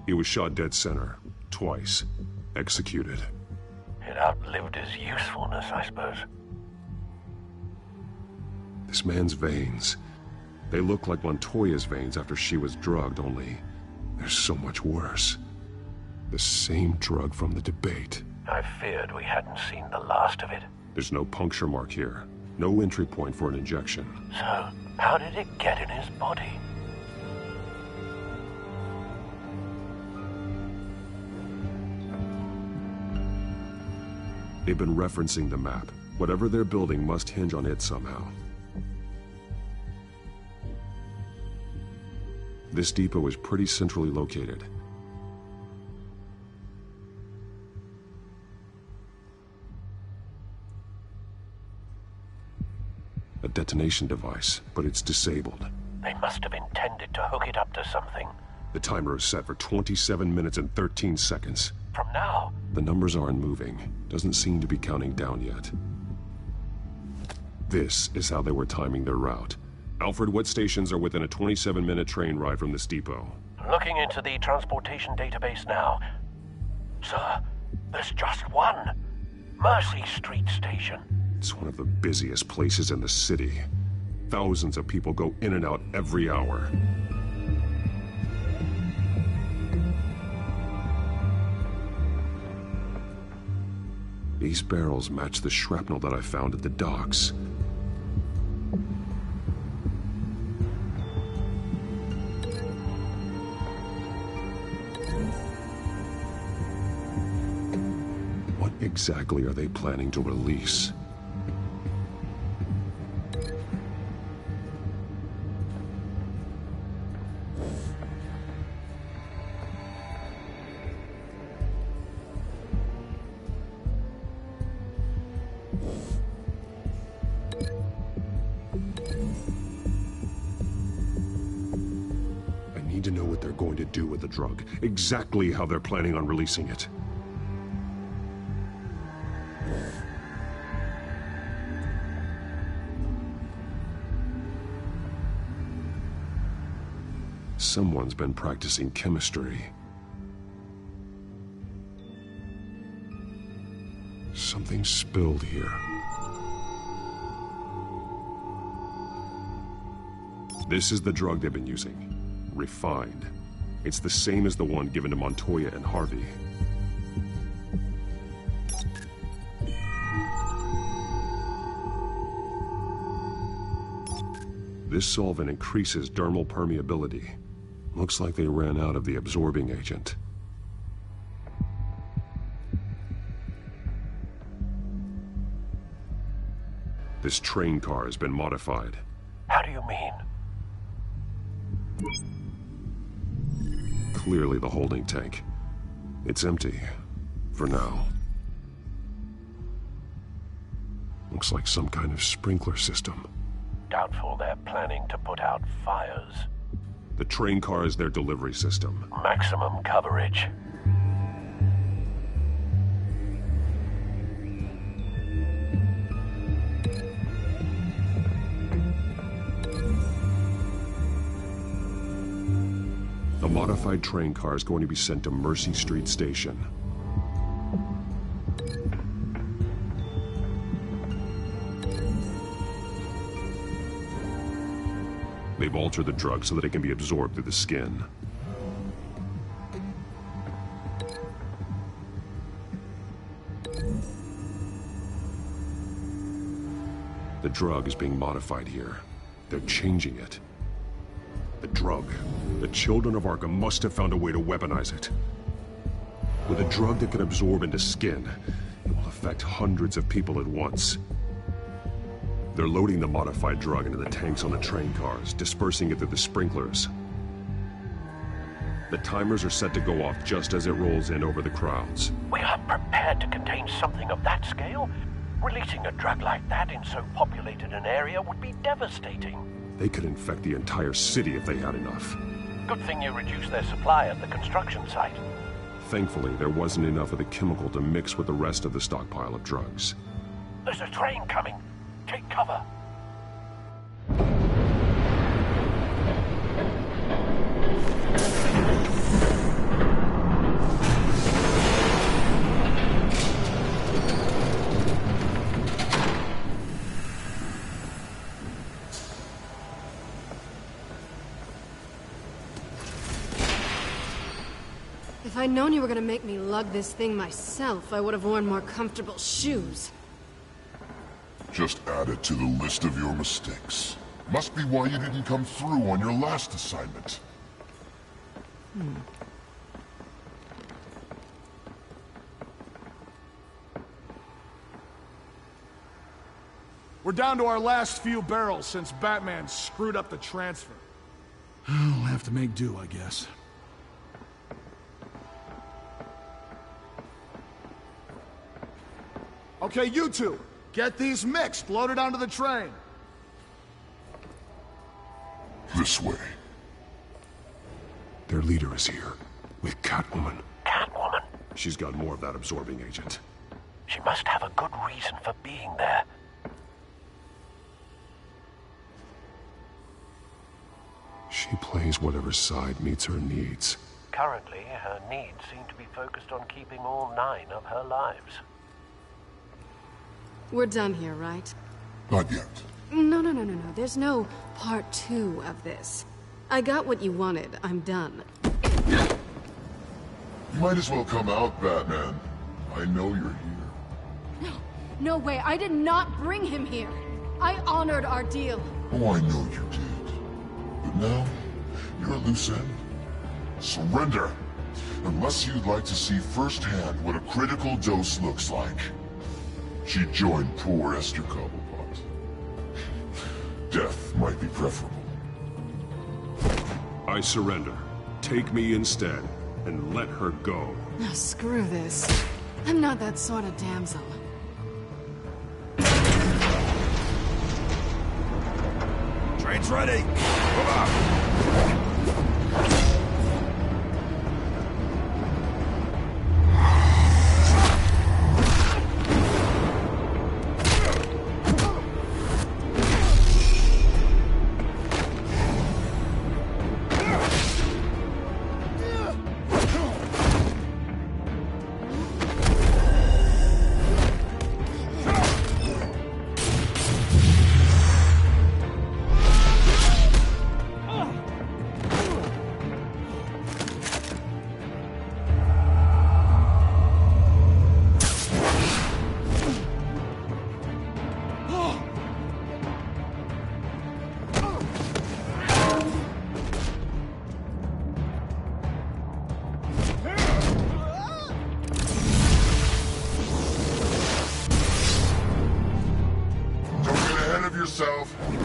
He was shot dead center, twice. Executed. It outlived his usefulness, I suppose. This man's veins. They look like Montoya's veins after she was drugged, only they're so much worse. The same drug from the debate. I feared we hadn't seen the last of it. There's no puncture mark here. No entry point for an injection. So, how did it get in his body? They've been referencing the map. Whatever they're building must hinge on it somehow. This depot is pretty centrally located. A detonation device, but it's disabled. They must have intended to hook it up to something. The timer is set for 27 minutes and 13 seconds. From now? The numbers aren't moving. Doesn't seem to be counting down yet. This is how they were timing their route. Alfred, what stations are within a 27-minute train ride from this depot? Looking into the transportation database now. Sir, there's just one. Mercy Street Station. It's one of the busiest places in the city. Thousands of people go in and out every hour. These barrels match the shrapnel that I found at the docks. What exactly are they planning to release? To know what they're going to do with the drug. Exactly how they're planning on releasing it. Someone's been practicing chemistry. Something spilled here. This is the drug they've been using. Refined. It's the same as the one given to Montoya and Harvey. This solvent increases dermal permeability. Looks like they ran out of the absorbing agent. This train car has been modified. How do you mean? Clearly the holding tank. It's empty. For now. Looks like some kind of sprinkler system. Doubtful they're planning to put out fires. The train car is their delivery system. Maximum coverage. The modified train car is going to be sent to Mercy Street Station. They've altered the drug so that it can be absorbed through the skin. The drug is being modified here. They're changing it. The drug. The children of Arkham must have found a way to weaponize it. With a drug that can absorb into skin, it will affect hundreds of people at once. They're loading the modified drug into the tanks on the train cars, dispersing it through the sprinklers. The timers are set to go off just as it rolls in over the crowds. We aren't prepared to contain something of that scale. Releasing a drug like that in so populated an area would be devastating. They could infect the entire city if they had enough. Good thing you reduced their supply at the construction site. Thankfully, there wasn't enough of the chemical to mix with the rest of the stockpile of drugs. There's a train coming. Take cover. If I'd known you were gonna make me lug this thing myself, I would have worn more comfortable shoes. Just add it to the list of your mistakes. Must be why you didn't come through on your last assignment. We're down to our last few barrels since Batman screwed up the transfer. We'll have to make do, I guess. Okay, you two, get these mixed, loaded onto the train. This way. Their leader is here, with Catwoman. Catwoman? She's got more of that absorbing agent. She must have a good reason for being there. She plays whatever side meets her needs. Currently, her needs seem to be focused on keeping all 9 of her lives. We're done here, right? Not yet. No. There's no part 2 of this. I got what you wanted. I'm done. You might as well come out, Batman. I know you're here. No way. I did not bring him here. I honored our deal. Oh, I know you did. But now, you're a loose end. Surrender! Unless you'd like to see firsthand what a critical dose looks like. She joined poor Esther Cobblepot. Death might be preferable. I surrender. Take me instead, and let her go. Now screw this. I'm not that sort of damsel. Train's ready. Come on.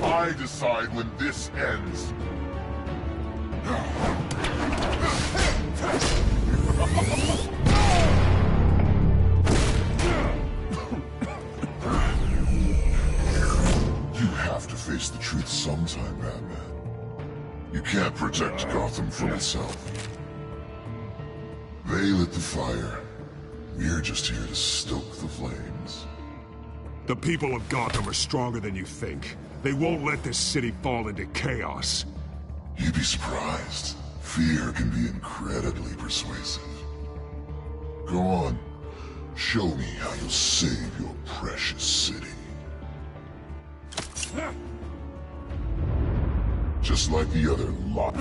I decide when this ends. You have to face the truth sometime, Batman. You can't protect Gotham from itself. They lit the fire. We're just here to stoke the flames. The people of Gotham are stronger than you think. They won't let this city fall into chaos. You'd be surprised. Fear can be incredibly persuasive. Go on. Show me how you'll save your precious city. Just like the other lot.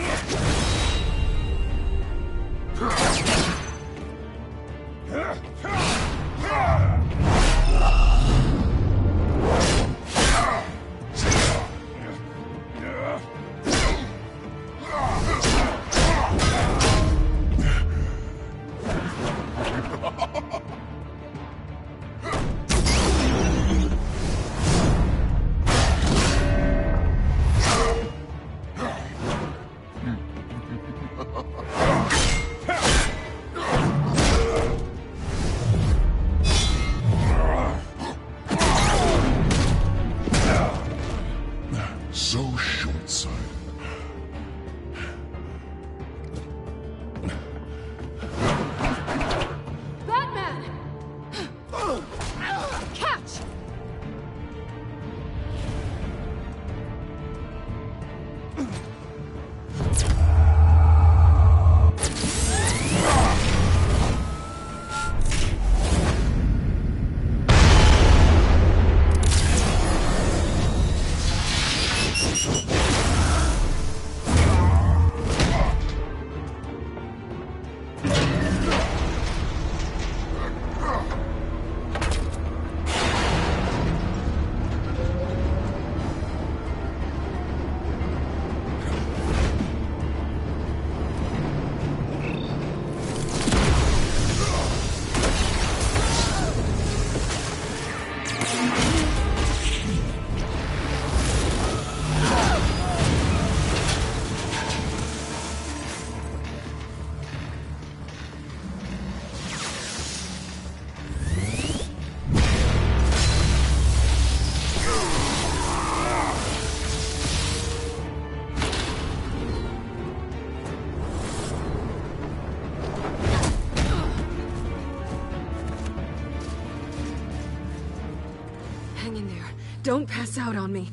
Don't pass out on me.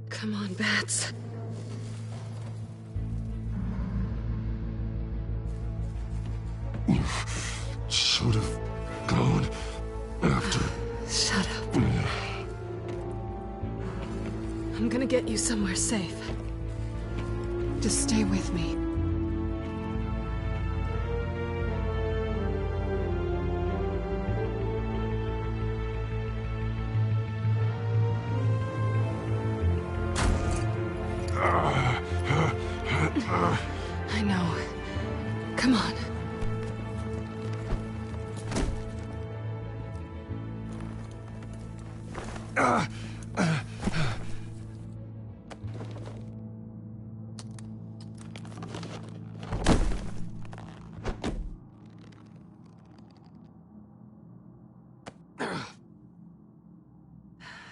Come on, Bats. You should have gone after... Shut up. I'm gonna get you somewhere safe. Just stay with me. I know. Come on.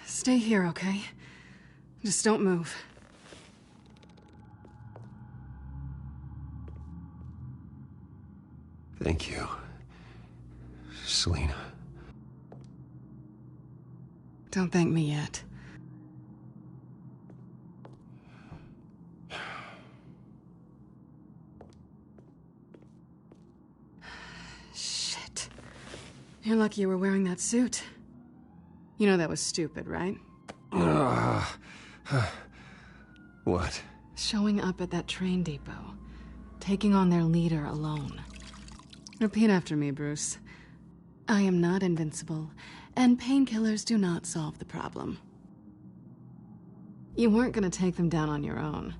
Stay here, okay? Just don't move. Thank you, Selina. Don't thank me yet. Shit. You're lucky you were wearing that suit. You know that was stupid, right? What? Showing up at that train depot. Taking on their leader alone. Repeat after me, Bruce. I am not invincible, and painkillers do not solve the problem. You weren't gonna take them down on your own.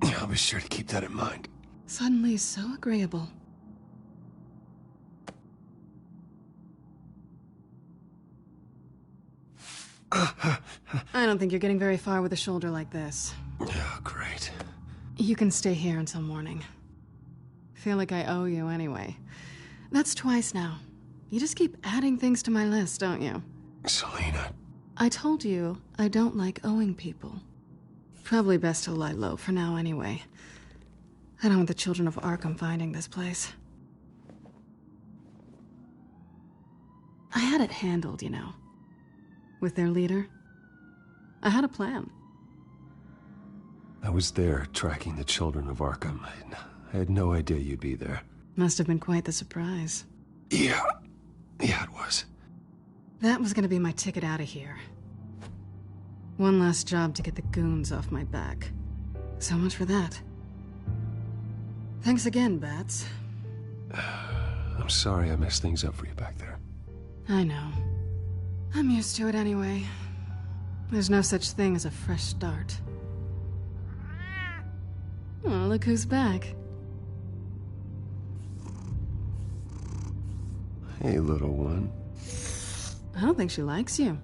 I'll be sure to keep that in mind. Suddenly so agreeable. I don't think you're getting very far with a shoulder like this. Oh, great. You can stay here until morning. Feel like I owe you anyway. That's twice now. You just keep adding things to my list, don't you? Selina. I told you I don't like owing people. Probably best to lie low for now anyway. I don't want the children of Arkham finding this place. I had it handled, you know. With their leader. I had a plan. I was there tracking the children of Arkham. I had no idea you'd be there. Must have been quite the surprise. Yeah, it was. That was gonna be my ticket out of here. One last job to get the goons off my back. So much for that. Thanks again, Bats. I'm sorry I messed things up for you back there. I know. I'm used to it anyway. There's no such thing as a fresh start. Oh, look who's back. Hey, little one. I don't think she likes you.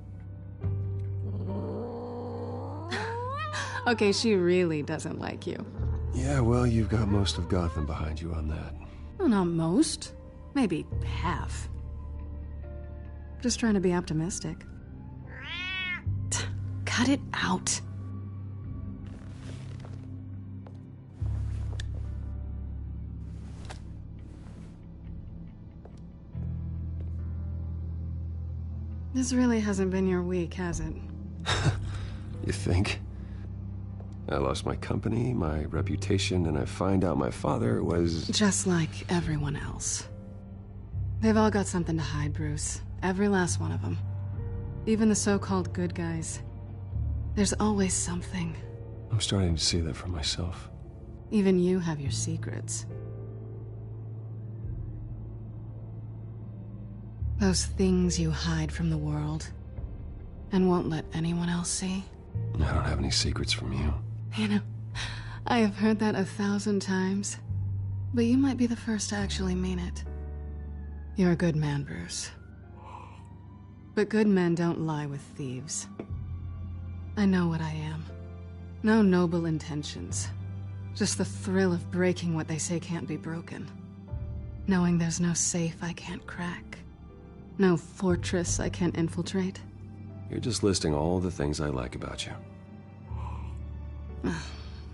Okay, she really doesn't like you. Yeah, well, you've got most of Gotham behind you on that. Well, not most. Maybe half. Just trying to be optimistic. Cut it out. This really hasn't been your week, has it? You think? I lost my company, my reputation, and I find out my father was... Just like everyone else. They've all got something to hide, Bruce. Every last one of them. Even the so-called good guys. There's always something. I'm starting to see that for myself. Even you have your secrets. Those things you hide from the world and won't let anyone else see. I don't have any secrets from you. You know, I have heard that 1,000 times, but you might be the first to actually mean it. You're a good man, Bruce. But good men don't lie with thieves. I know what I am. No noble intentions. Just the thrill of breaking what they say can't be broken. Knowing there's no safe I can't crack. No fortress I can't infiltrate. You're just listing all the things I like about you.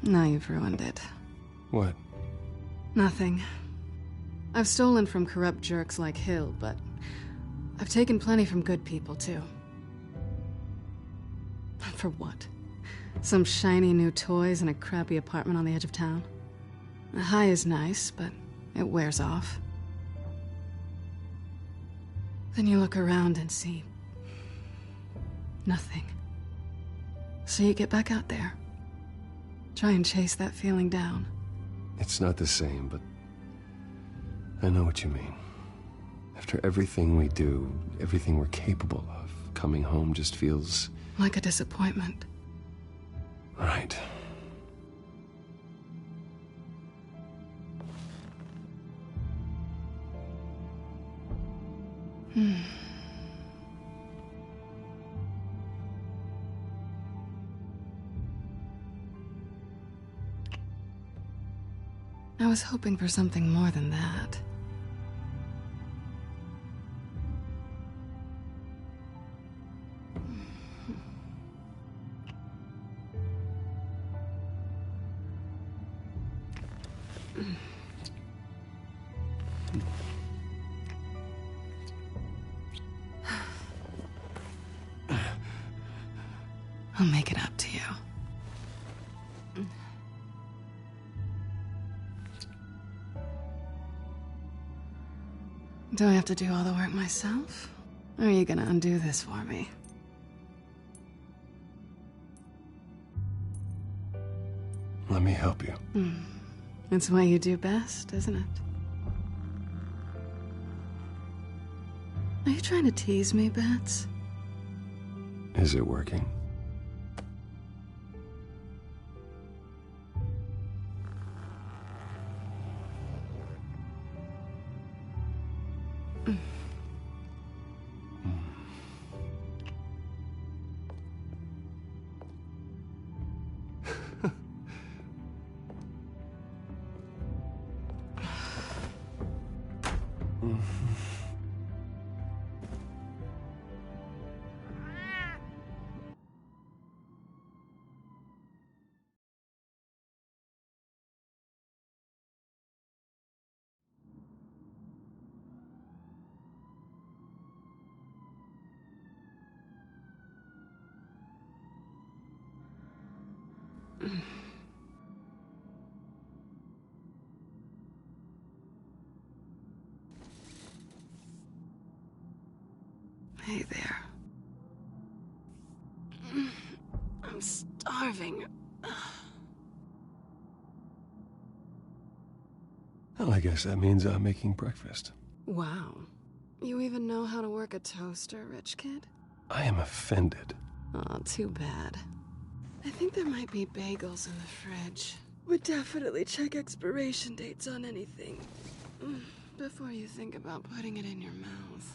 Now you've ruined it. What? Nothing. I've stolen from corrupt jerks like Hill, but I've taken plenty from good people, too. For what? Some shiny new toys and a crappy apartment on the edge of town? The high is nice, but it wears off. Then you look around and see nothing. So you get back out there. Try and chase that feeling down. It's not the same, but I know what you mean. After everything we do, everything we're capable of, coming home just feels... like a disappointment. Right. I was hoping for something more than that. I'll make it up to you. Do I have to do all the work myself? Or are you gonna undo this for me? Let me help you. It's what you do best, isn't it? Are you trying to tease me, Bats? Is it working? Hey there. I'm starving. Well, I guess that means I'm making breakfast. Wow. You even know how to work a toaster, rich kid? I am offended. Aw, too bad. I think there might be bagels in the fridge. But definitely check expiration dates on anything before you think about putting it in your mouth.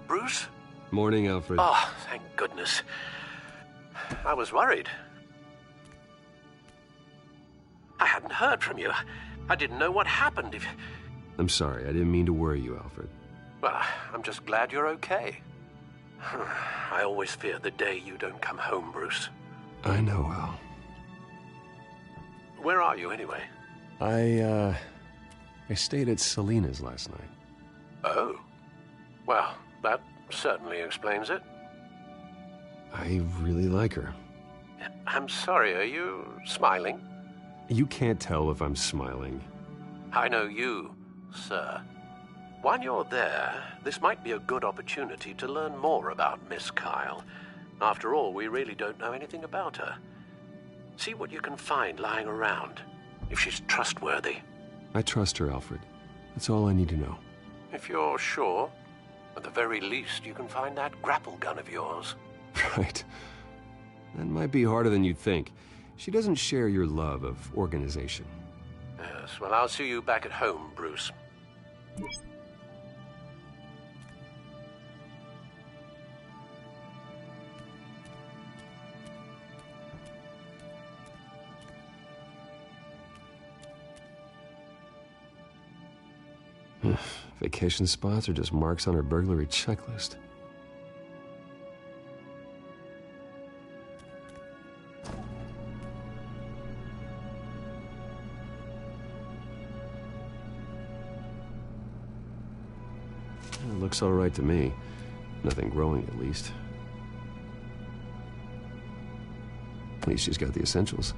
Bruce? Morning, Alfred. Oh, thank goodness. I was worried. I hadn't heard from you. I didn't know what happened. I'm sorry, I didn't mean to worry you, Alfred. Well, I'm just glad you're okay. I always fear the day you don't come home, Bruce. I know, Al. Where are you, anyway? I stayed at Selena's last night. Oh. Well, that certainly explains it. I really like her. I'm sorry, are you smiling? You can't tell if I'm smiling. I know you, sir. While you're there, this might be a good opportunity to learn more about Miss Kyle. After all, we really don't know anything about her. See what you can find lying around, if she's trustworthy. I trust her, Alfred. That's all I need to know. If you're sure, at the very least, you can find that grapple gun of yours. Right. That might be harder than you'd think. She doesn't share your love of organization. Yes, well, I'll see you back at home, Bruce. Vacation spots are just marks on her burglary checklist. It looks all right to me. Nothing growing, at least. At least she's got the essentials.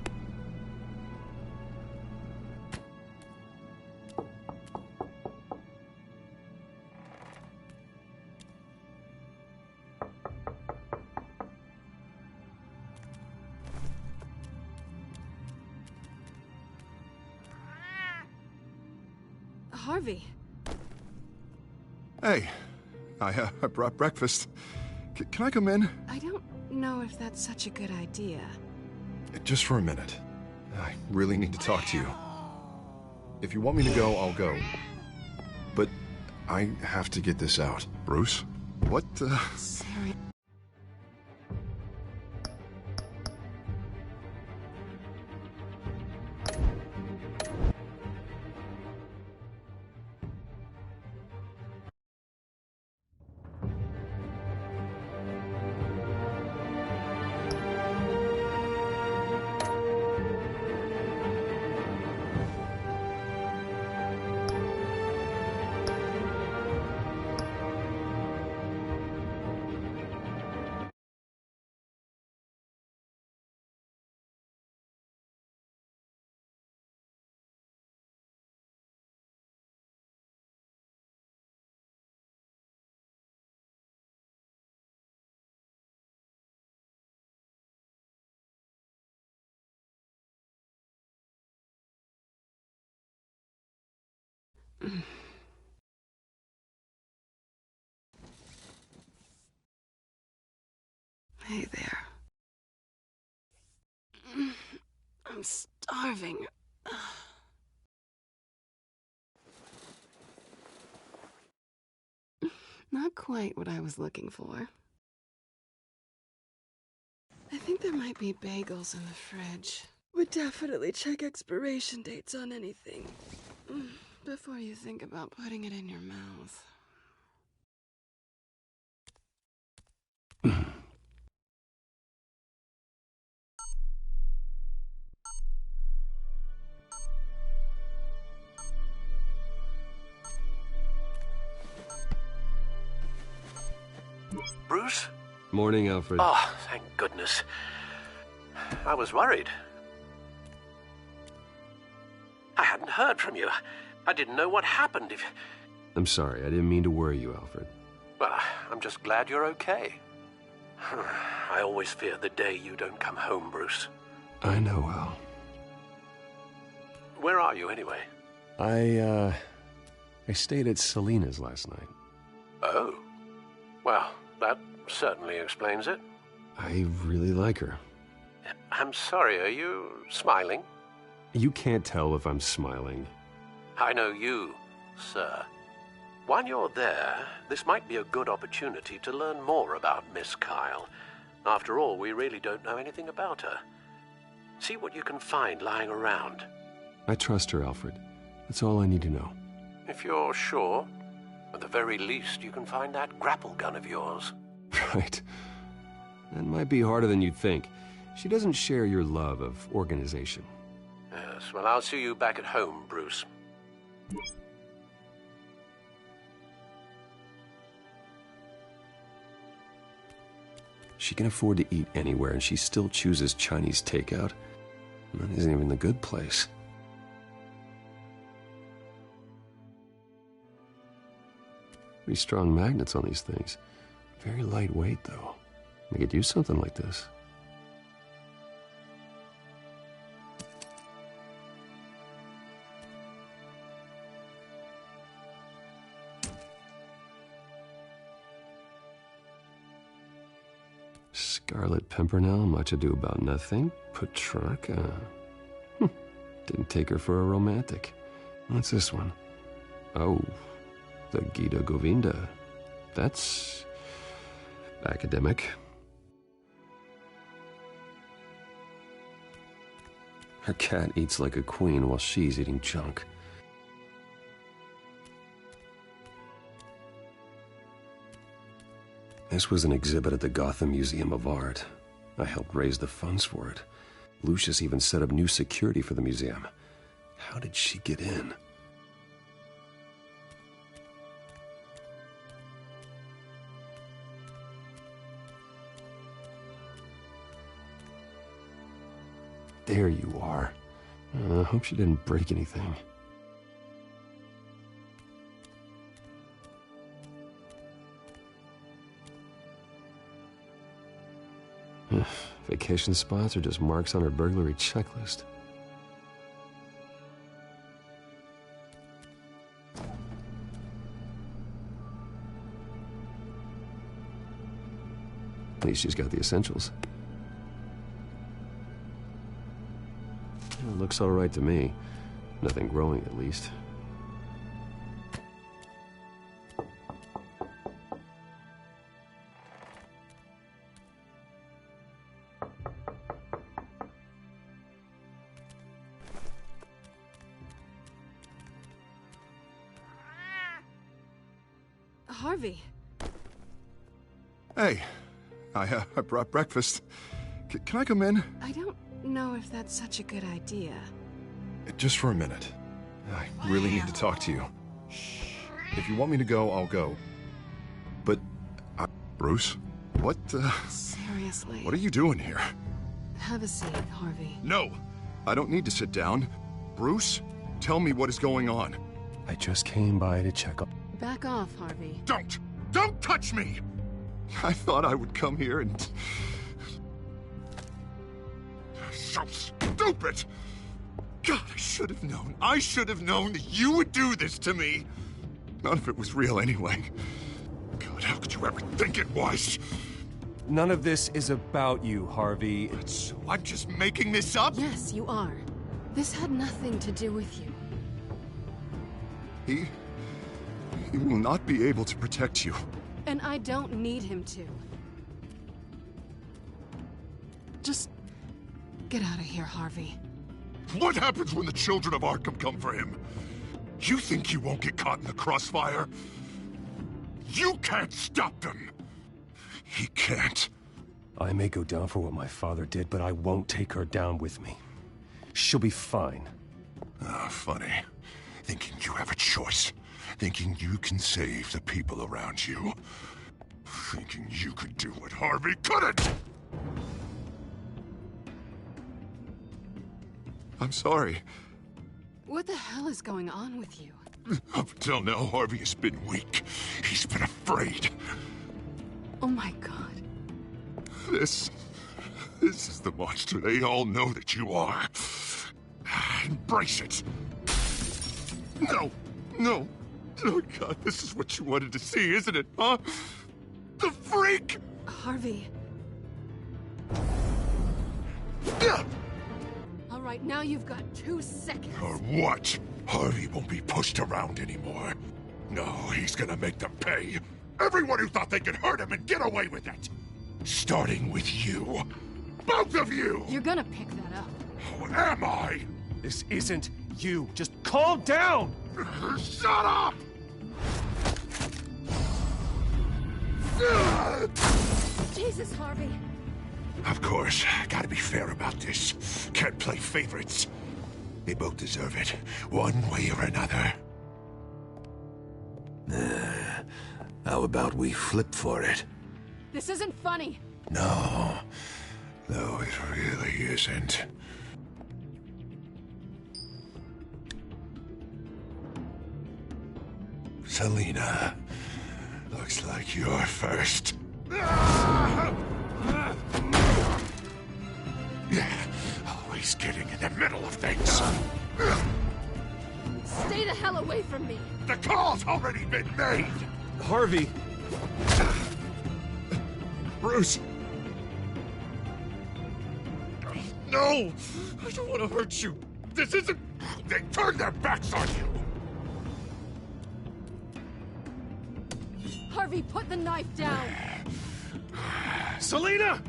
Harvey. Hey, I brought breakfast. Can I come in? I don't know if that's such a good idea. Just for a minute. I really need to talk to you. If you want me to go, I'll go. But I have to get this out. Bruce? What, Sorry. Hey there. I'm starving. Not quite what I was looking for. I think there might be bagels in the fridge. Would definitely check expiration dates on anything before you think about putting it in your mouth. Bruce? Morning, Alfred. Oh, thank goodness. I was worried. I hadn't heard from you. I didn't know what happened if... I'm sorry, I didn't mean to worry you, Alfred. Well, I'm just glad you're okay. I always fear the day you don't come home, Bruce. I know, Al. Where are you, anyway? I stayed at Selena's last night. Oh. Well, that certainly explains it. I really like her. I'm sorry, are you smiling? You can't tell if I'm smiling. I know you, sir. While you're there, this might be a good opportunity to learn more about Miss Kyle. After all, we really don't know anything about her. See what you can find lying around. I trust her, Alfred. That's all I need to know. If you're sure, at the very least, you can find that grapple gun of yours. Right. That might be harder than you'd think. She doesn't share your love of organization. Yes, well, I'll see you back at home, Bruce. She can afford to eat anywhere, and she still chooses Chinese takeout. That isn't even the good place. Pretty strong magnets on these things. Very lightweight, though. They could use something like this. Scarlet Pimpernel, Much Ado About Nothing, Petrarca. Didn't take her for a romantic. What's this one? Oh, the Gita Govinda. That's academic. Her cat eats like a queen while she's eating junk. This was an exhibit at the Gotham Museum of Art. I helped raise the funds for it. Lucius even set up new security for the museum. How did she get in? There you are. I hope she didn't break anything. Vacation spots are just marks on her burglary checklist. At least she's got the essentials. It looks all right to me. Nothing growing, at least. Harvey. Hey, I brought breakfast. Can I come in? I don't know if that's such a good idea. Just for a minute. I really need to talk to you. If you want me to go, I'll go. But, Bruce? What, Seriously. What are you doing here? Have a seat, Harvey. No! I don't need to sit down. Bruce, tell me what is going on. I just came by to check up. Back off, Harvey. Don't! Don't touch me! I thought I would come here and... So stupid! God, I should have known. I should have known that you would do this to me. None of it was real anyway. God, how could you ever think it was? None of this is about you, Harvey. So I'm just making this up? Yes, you are. This had nothing to do with you. He will not be able to protect you. And I don't need him to. Just get out of here, Harvey. What happens when the children of Arkham come for him? You think you won't get caught in the crossfire? You can't stop them! He can't. I may go down for what my father did, but I won't take her down with me. She'll be fine. Ah, funny. Thinking you have a choice. Thinking you can save the people around you. Thinking you could do what Harvey couldn't! I'm sorry. What the hell is going on with you? Up until now, Harvey has been weak. He's been afraid. Oh my God. This is the monster they all know that you are. Embrace it. No, no. Oh God, this is what you wanted to see, isn't it, huh? The freak! Harvey. All right, now you've got 2 seconds. Or what? Harvey won't be pushed around anymore. No, he's gonna make them pay. Everyone who thought they could hurt him and get away with it. Starting with you. Both of you! You're gonna pick that up. Who am I? This isn't you. Just calm down! Shut up! Jesus, Harvey. Of course, gotta be fair about this. Can't play favorites. They both deserve it, one way or another. How about we flip for it? This isn't funny. No, it really isn't. Selina, looks like you're first. Always getting in the middle of things. Stay the hell away from me. The call's already been made. Harvey. Bruce. No, I don't want to hurt you. This isn't... They turned their backs on you! Harvey, put the knife down! Selina!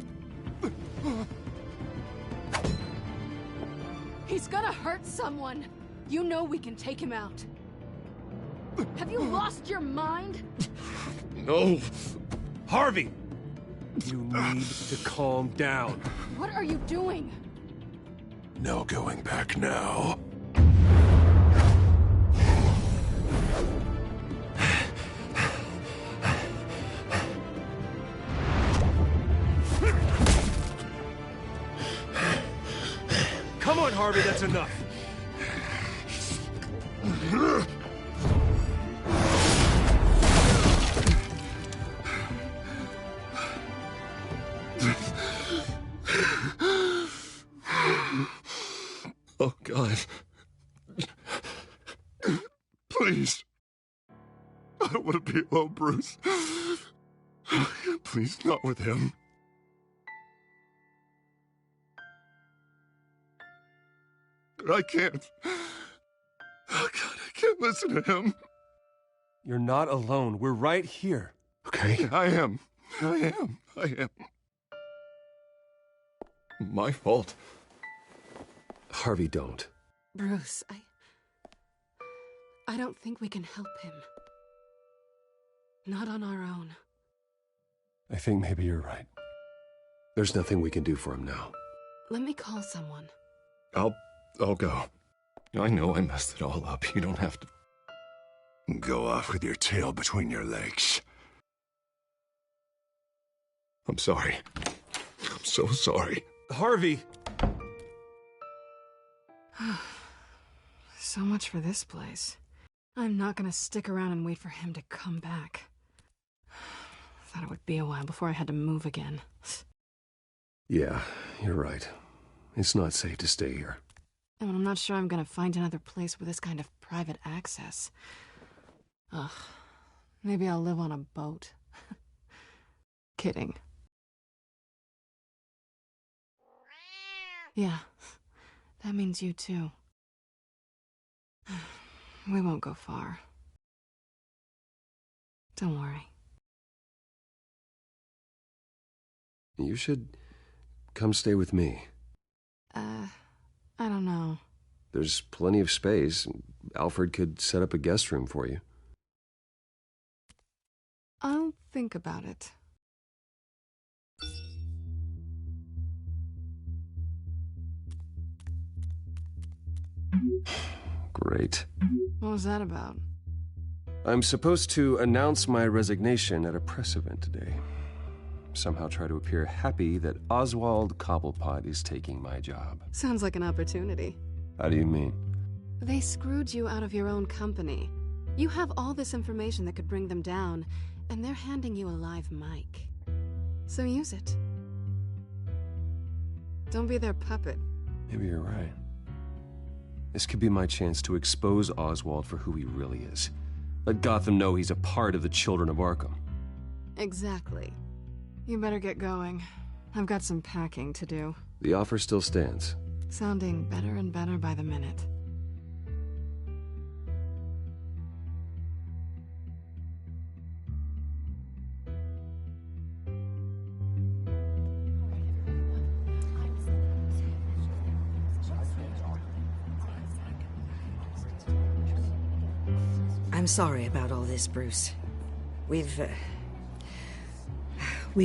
He's gonna hurt someone! You know we can take him out. Have you lost your mind? No! Harvey! You need to calm down. What are you doing? No going back now. Come on, Harvey, that's enough. Oh, God. Please. I don't want to be alone, Bruce. Please, not with him. I can't. Oh, God, I can't listen to him. You're not alone. We're right here. Okay? I am. My fault. Harvey, don't. Bruce, I don't think we can help him. Not on our own. I think maybe you're right. There's nothing we can do for him now. Let me call someone. I'll go. I know I messed it all up. You don't have to go off with your tail between your legs. I'm sorry. I'm so sorry. Harvey! So much for this place. I'm not gonna stick around and wait for him to come back. Thought it would be a while before I had to move again. Yeah, you're right. It's not safe to stay here. And I'm not sure I'm gonna find another place with this kind of private access. Ugh. Maybe I'll live on a boat. Kidding. Yeah. That means you too. We won't go far. Don't worry. You should come stay with me. I don't know. There's plenty of space. Alfred could set up a guest room for you. I'll think about it. Great. What was that about? I'm supposed to announce my resignation at a press event today. Somehow try to appear happy that Oswald Cobblepot is taking my job. Sounds like an opportunity. How do you mean? They screwed you out of your own company. You have all this information that could bring them down, and they're handing you a live mic. So use it. Don't be their puppet. Maybe you're right. This could be my chance to expose Oswald for who he really is. Let Gotham know he's a part of the Children of Arkham. Exactly. You better get going. I've got some packing to do. The offer still stands. Sounding better and better by the minute. I'm sorry about all this, Bruce. We've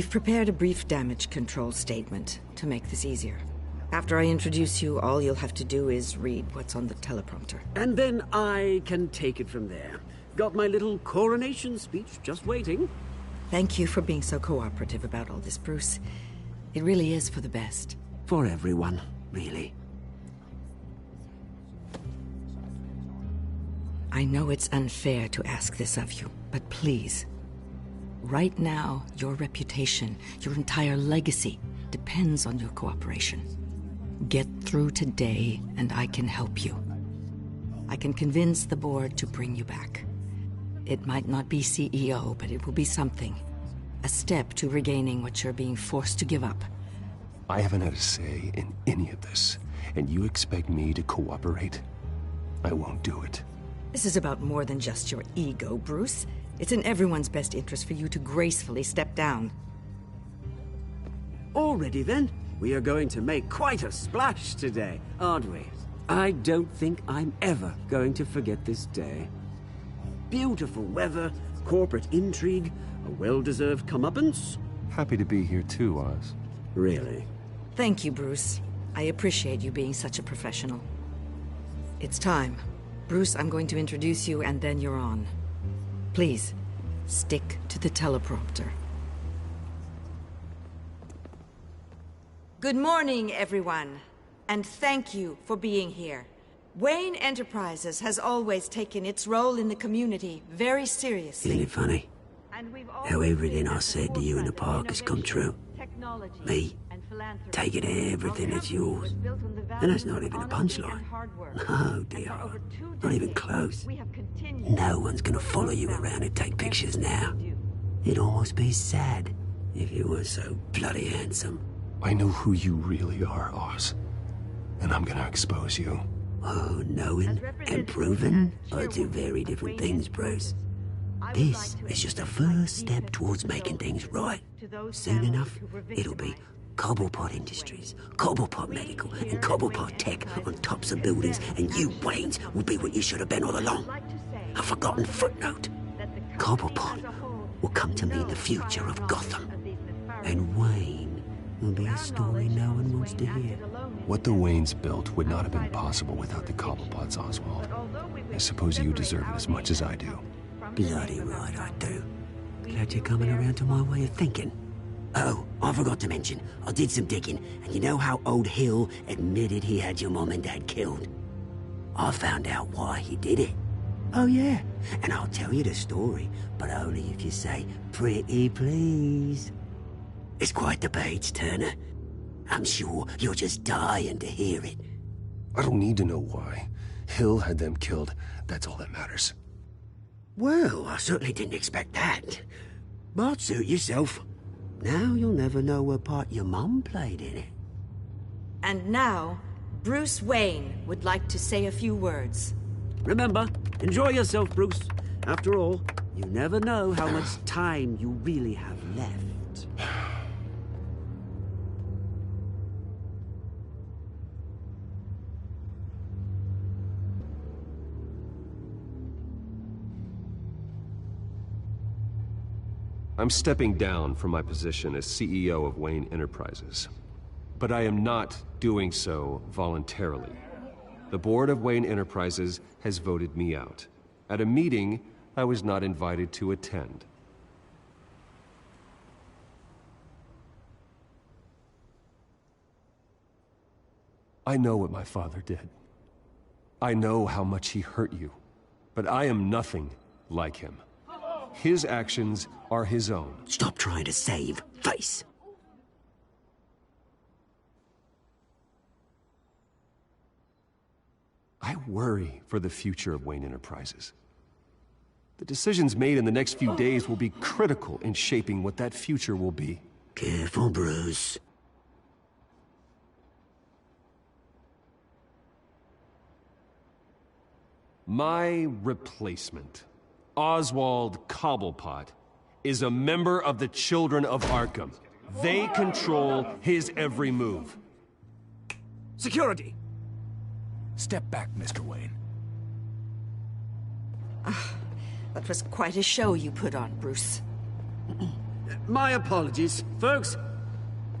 prepared a brief damage control statement to make this easier. After I introduce you, all you'll have to do is read what's on the teleprompter. And then I can take it from there. Got my little coronation speech just waiting. Thank you for being so cooperative about all this, Bruce. It really is for the best. For everyone, really. I know it's unfair to ask this of you, but please. Right now, your reputation, your entire legacy, depends on your cooperation. Get through today, and I can help you. I can convince the board to bring you back. It might not be CEO, but it will be something. A step to regaining what you're being forced to give up. I haven't had a say in any of this. and you expect me to cooperate? I won't do it. This is about more than just your ego, Bruce. It's in everyone's best interest for you to gracefully step down. Already then, we are going to make quite a splash today, aren't we? I don't think I'm ever going to forget this day. Beautiful weather, corporate intrigue, a well-deserved comeuppance. Happy to be here too, Oz. Really? Thank you, Bruce. I appreciate you being such a professional. It's time. Bruce, I'm going to introduce you and then you're on. Please, stick to the teleprompter. Good morning, everyone, and thank you for being here. Wayne Enterprises has always taken its role in the community very seriously. Isn't it funny? How everything I said to you in the park has come true. Me, taking everything that's yours. And that's not even a punchline. No, dear. Not even close. No one's gonna follow you around and take pictures now. It'd almost be sad if you were so bloody handsome. I know who you really are, Oz. And I'm gonna expose you. Oh, knowing and proving are two very different things, Bruce. This is just a first step towards making things right. Soon enough, it'll be Cobblepot Industries, Cobblepot Medical, and Cobblepot Tech on tops of buildings, and you, Waynes, will be what you should have been all along. A forgotten footnote. Cobblepot will come to mean the future of Gotham. And Wayne will be a story no one wants to hear. What the Waynes built would not have been possible without the Cobblepots, Oswald. I suppose you deserve it as much as I do. Bloody right I do. Glad you're coming around to my way of thinking. Oh, I forgot to mention, I did some digging, and you know how old Hill admitted he had your mom and dad killed? I found out why he did it. Oh yeah, and I'll tell you the story, but only if you say, pretty please. It's quite the page, Turner. I'm sure you're just dying to hear it. I don't need to know why. Hill had them killed. That's all that matters. Well, I certainly didn't expect that. But suit yourself. Now you'll never know what part your mum played in it. And now, Bruce Wayne would like to say a few words. Remember, enjoy yourself, Bruce. After all, you never know how much time you really have left. I'm stepping down from my position as CEO of Wayne Enterprises. But I am not doing so voluntarily. The board of Wayne Enterprises has voted me out, at a meeting I was not invited to attend. I know what my father did. I know how much he hurt you, but I am nothing like him. His actions are his own. Stop trying to save face. I worry for the future of Wayne Enterprises. The decisions made in the next few days will be critical in shaping what that future will be. Careful, Bruce. My replacement, Oswald Cobblepot, is a member of the Children of Arkham. They control his every move. Security! Step back, Mr. Wayne. That was quite a show you put on, Bruce. My apologies. Folks,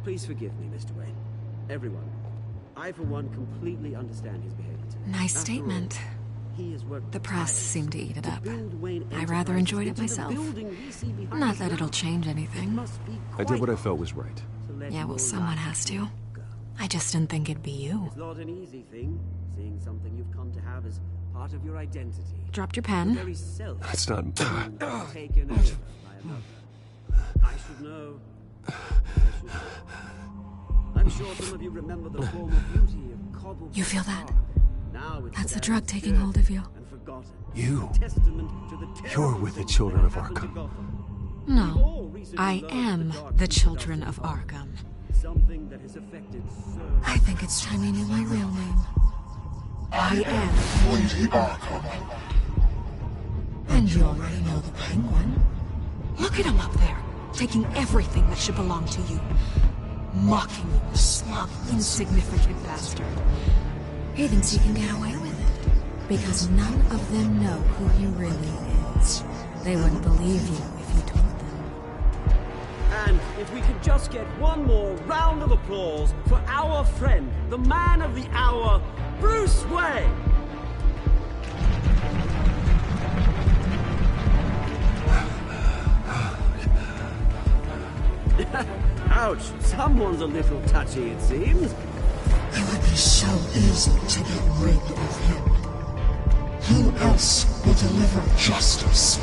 please forgive me, Mr. Wayne. Everyone. I, for one, completely understand his behavior today. Nice statement. The press seemed to eat it up. I rather enjoyed it myself. Not that it'll change anything. I did what I felt was right. Yeah, well, someone has to. I just didn't think it'd be you. It's not an easy thing, seeing something you've come to have as part of your identity. Dropped your pen. That's not... Taken over by another. I should know. I'm sure some of you remember the form of beauty of Cobblepot. You feel that? That's the drug taking hold of you. You're with the Children of Arkham. No, I am the Children of Arkham. something that has affected so... I think it's time you knew my real name. I am Lady Arkham. And you already know the Penguin. Look at him up there, taking everything that should belong to you. Mocking you, the slug, insignificant bastard. He thinks he can get away with it, because none of them know who he really is. They wouldn't believe you if you told them. And if we could just get one more round of applause for our friend, the man of the hour, Bruce Wayne! Ouch, someone's a little touchy, it seems. It would be so easy to get rid of him. Who else will deliver justice?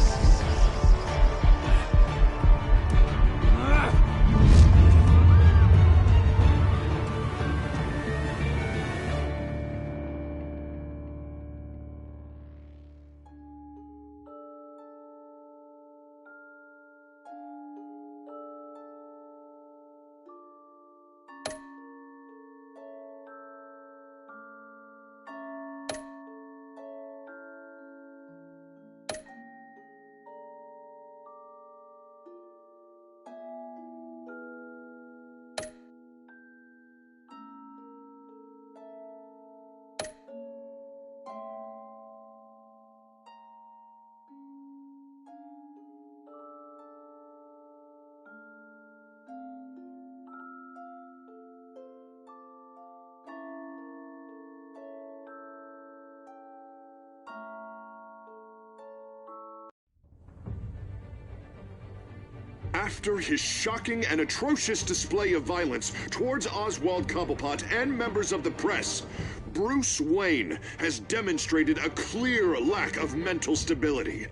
After his shocking and atrocious display of violence towards Oswald Cobblepot and members of the press, Bruce Wayne has demonstrated a clear lack of mental stability.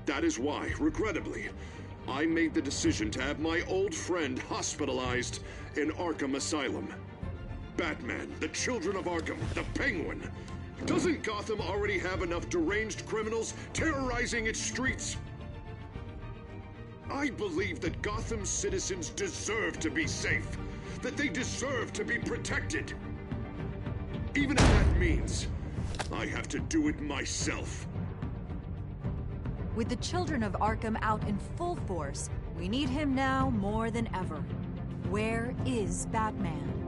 That is why, regrettably, I made the decision to have my old friend hospitalized in Arkham Asylum. Batman, the Children of Arkham, the Penguin. Doesn't Gotham already have enough deranged criminals terrorizing its streets? I believe that Gotham's citizens deserve to be safe, that they deserve to be protected. Even if that means I have to do it myself. With the Children of Arkham out in full force, we need him now more than ever. Where is Batman?